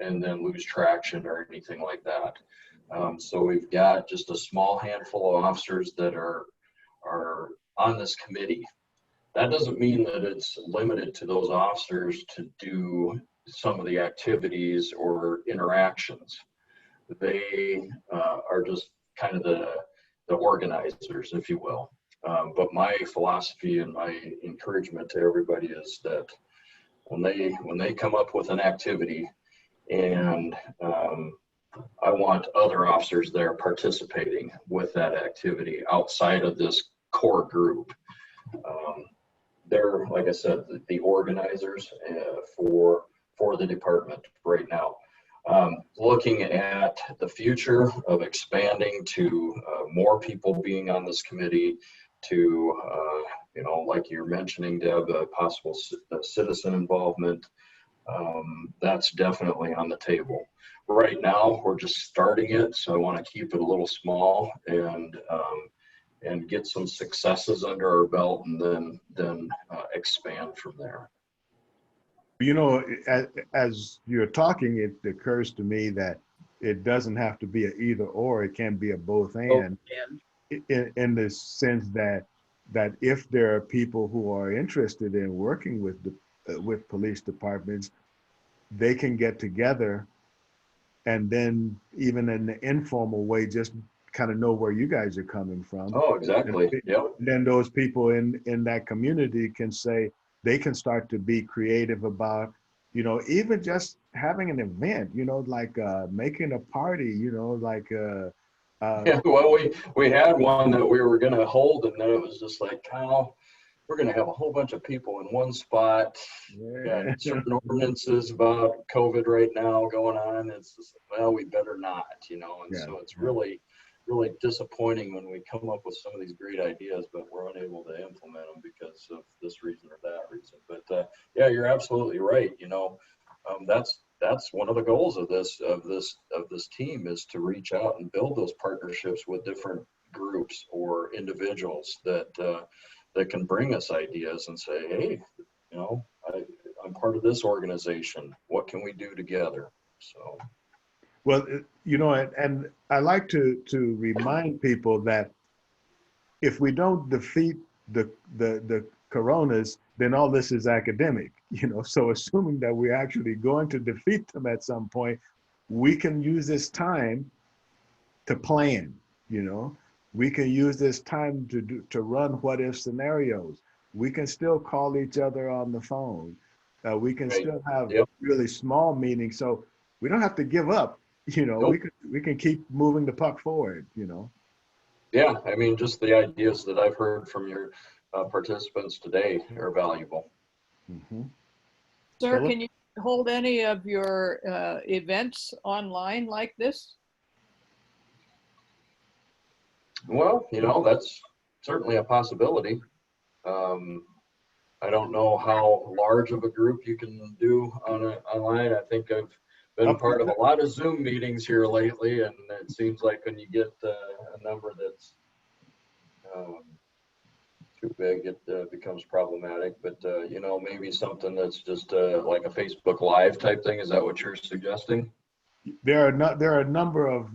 and then lose traction or anything like that. So we've got just a small handful of officers that are on this committee. That doesn't mean that it's limited to those officers to do some of the activities or interactions. They are just kind of the organizers, if you will. But my philosophy and my encouragement to everybody is that when they come up with an activity, and I want other officers there participating with that activity outside of this core group. They're, like I said, the organizers for the department right now. Looking at the future of expanding to more people being on this committee, to like you're mentioning, Deb, possible citizen involvement, that's definitely on the table. Right now, we're just starting it, so I want to keep it a little small and get some successes under our belt, and then expand from there. As you're talking, it occurs to me that it doesn't have to be an either or; it can be a both and. In the sense that if there are people who are interested in working with police departments, they can get together, and then even in the informal way, just kind of know where you guys are coming from. Oh, exactly. Yep. Then those people in that community can say, they can start to be creative about, even just having an event, like making a party, like. Yeah, well, we had one that we were going to hold, and then it was just like, Kyle, we're going to have a whole bunch of people in one spot. And certain ordinances about COVID right now going on. It's just, well, we better not, you know. And so it's really disappointing when we come up with some of these great ideas, but we're unable to implement them because of this reason or that reason. But yeah, you're absolutely right. You know, that's one of the goals of this team, is to reach out and build those partnerships with different groups or individuals that can bring us ideas and say, hey, you know, I'm part of this organization. What can we do together? So. Well, you know, and I like to remind people that if we don't defeat the coronas, then all this is academic, you know. So assuming that we're actually going to defeat them at some point, we can use this time to plan, you know. We can use this time to run what if scenarios. We can still call each other on the phone. We can still have really small meetings. So we don't have to give up. You know, we can keep moving the puck forward, you know. Yeah, I mean, just the ideas that I've heard from your participants today are valuable. Mm-hmm. Sir, can you hold any of your events online like this? Well, you know, that's certainly a possibility. I don't know how large of a group you can do online. I think I've been part of a lot of Zoom meetings here lately, and it seems like when you get a number that's too big, it becomes problematic. But you know, maybe something that's just like a Facebook Live type thing. Is that what you're suggesting? There are a number of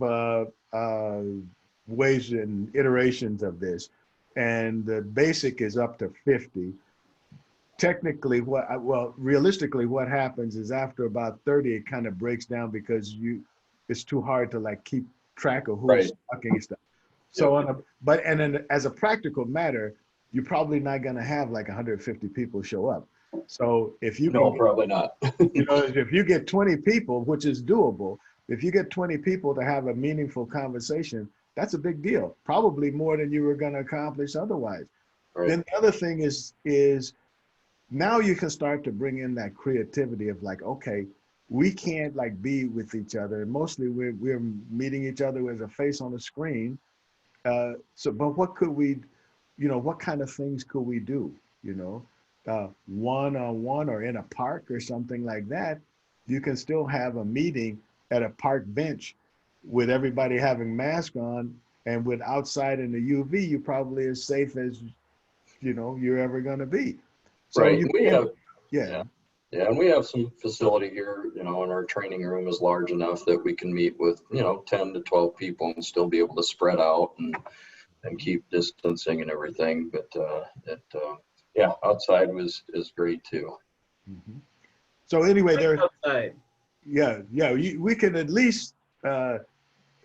ways and iterations of this, and the basic is up to 50. Technically, realistically, what happens is after about 30, it kind of breaks down because it's too hard to like keep track of who's talking and stuff. So, and then as a practical matter, you're probably not going to have like 150 people show up. So if you probably not. You know, if you get 20 people, which is doable, if you get 20 people to have a meaningful conversation, that's a big deal. Probably more than you were going to accomplish otherwise. Right. Then the other thing is now you can start to bring in that creativity of like, okay, we can't like be with each other. Mostly we're meeting each other as a face on a screen. But what could we, you know, what kind of things could we do, you know, one-on-one or in a park or something like that? You can still have a meeting at a park bench with everybody having masks on, and with outside in the UV, you're probably as safe as, you know, you're ever going to be. So right. And we have some facility here, you know, and our training room is large enough that we can meet with, you know, 10 to 12 people and still be able to spread out and keep distancing and everything. But yeah, outside is great too. Mm-hmm. So anyway, we can at least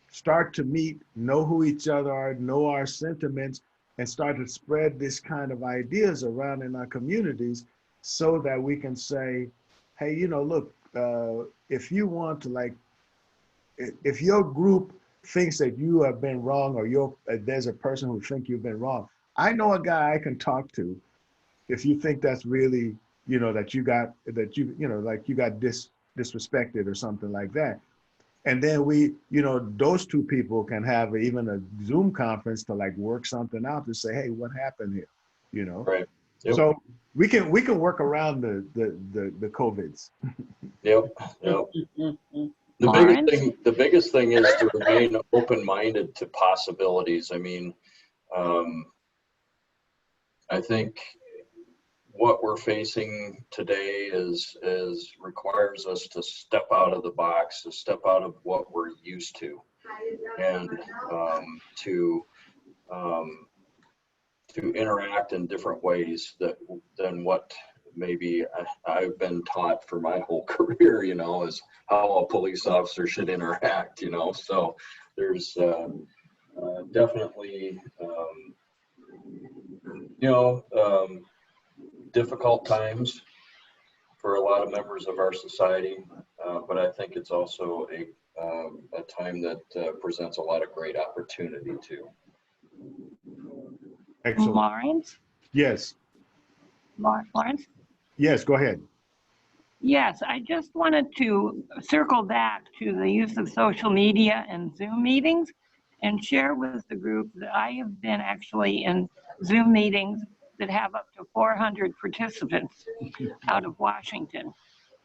start to meet, know who each other are, know our sentiments, and start to spread this kind of ideas around in our communities so that we can say, hey, you know, look, if you want to like, if your group thinks that you have been wrong, or there's a person who thinks you've been wrong, I know a guy I can talk to if you think that's really, you know, that you got disrespected or something like that. And then you know, those two people can have even a Zoom conference to like work something out to say, hey, what happened here? You know? Right. Yep. So we can work around the COVIDs. Yep. The biggest thing is to remain open-minded to possibilities. I mean, I think what we're facing today requires us to step out of the box, to step out of what we're used to, and to interact in different ways than what maybe I've been taught for my whole career, you know, is how a police officer should interact, you know. So there's definitely, you know, difficult times for a lot of members of our society, but I think it's also a time that presents a lot of great opportunity too. Excellent. Lawrence? Yes. Lawrence? Yes, go ahead. Yes, I just wanted to circle back to the use of social media and Zoom meetings and share with the group that I have been actually in Zoom meetings that have up to 400 participants out of Washington.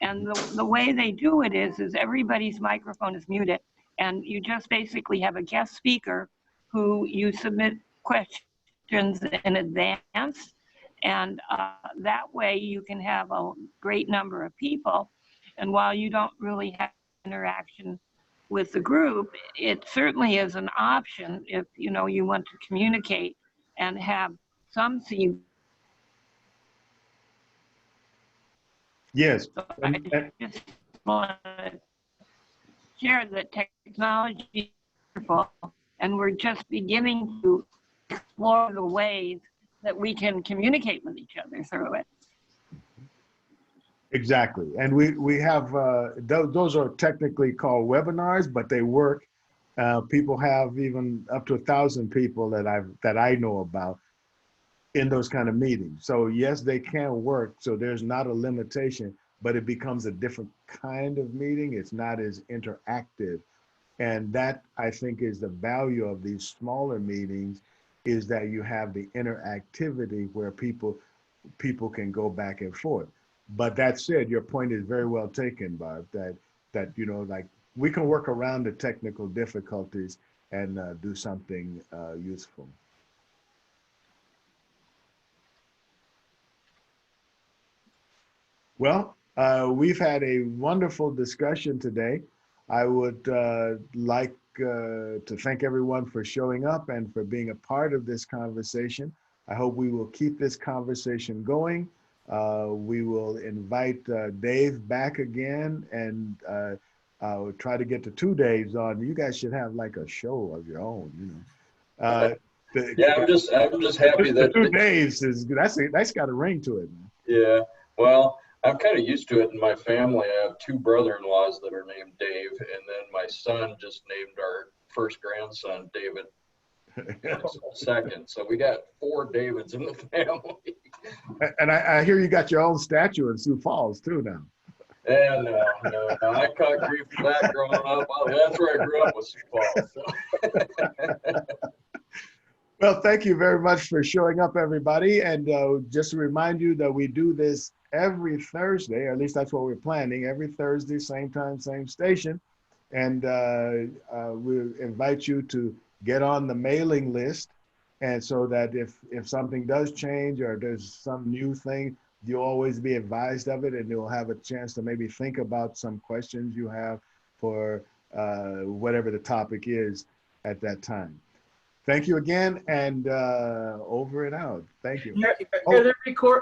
And the way they do it is everybody's microphone is muted, and you just basically have a guest speaker who you submit questions in advance. And that way you can have a great number of people. And while you don't really have interaction with the group, it certainly is an option if you want to communicate and have some Yes. So I just want to share that technology is wonderful, and we're just beginning to explore the ways that we can communicate with each other through it. Exactly. And we have, those are technically called webinars, but they work. People have even up to 1,000 people that I know about in those kind of meetings. So yes, they can work. So there's not a limitation, but it becomes a different kind of meeting. It's not as interactive. And that, I think, is the value of these smaller meetings, is that you have the interactivity where people can go back and forth. But that said, your point is very well taken, Barb, that like we can work around the technical difficulties and do something useful. Well, we've had a wonderful discussion today. I would like to thank everyone for showing up and for being a part of this conversation. I hope we will keep this conversation going. We will invite Dave back again, and we'll try to get to 2 days on. You guys should have like a show of your own, Yeah, I'm just happy that 2 days that's got a ring to it. Yeah, well, I'm kind of used to it in my family. I have 2 brother-in-laws that are named Dave, and then my son just named our first grandson David second. So we got 4 Davids in the family. And I hear you got your own statue in Sioux Falls too now. And no, I caught grief for that growing up. That's where I grew up, was Sioux Falls. So. Well, thank you very much for showing up, everybody. And just to remind you that we do this every Thursday, or at least that's what we're planning, every Thursday, same time, same station. And we invite you to get on the mailing list. And so that if something does change or there's some new thing, you'll always be advised of it, and you'll have a chance to maybe think about some questions you have for whatever the topic is at that time. Thank you again, and over and out. Thank you.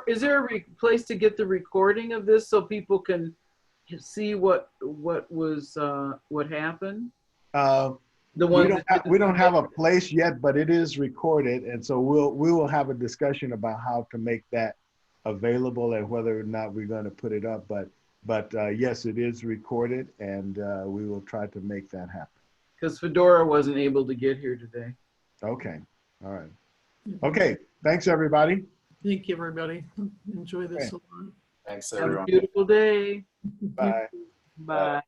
Is there a place to get the recording of this so people can see what happened? We don't have a place yet, but it is recorded, and so we will have a discussion about how to make that available and whether or not we're going to put it up. But yes, it is recorded, and we will try to make that happen. Because Fedora wasn't able to get here today. Okay. All right. Okay. Thanks, everybody. Thank you, everybody. Enjoy this a lot. Thanks, Have everyone. a beautiful day. Bye. Bye.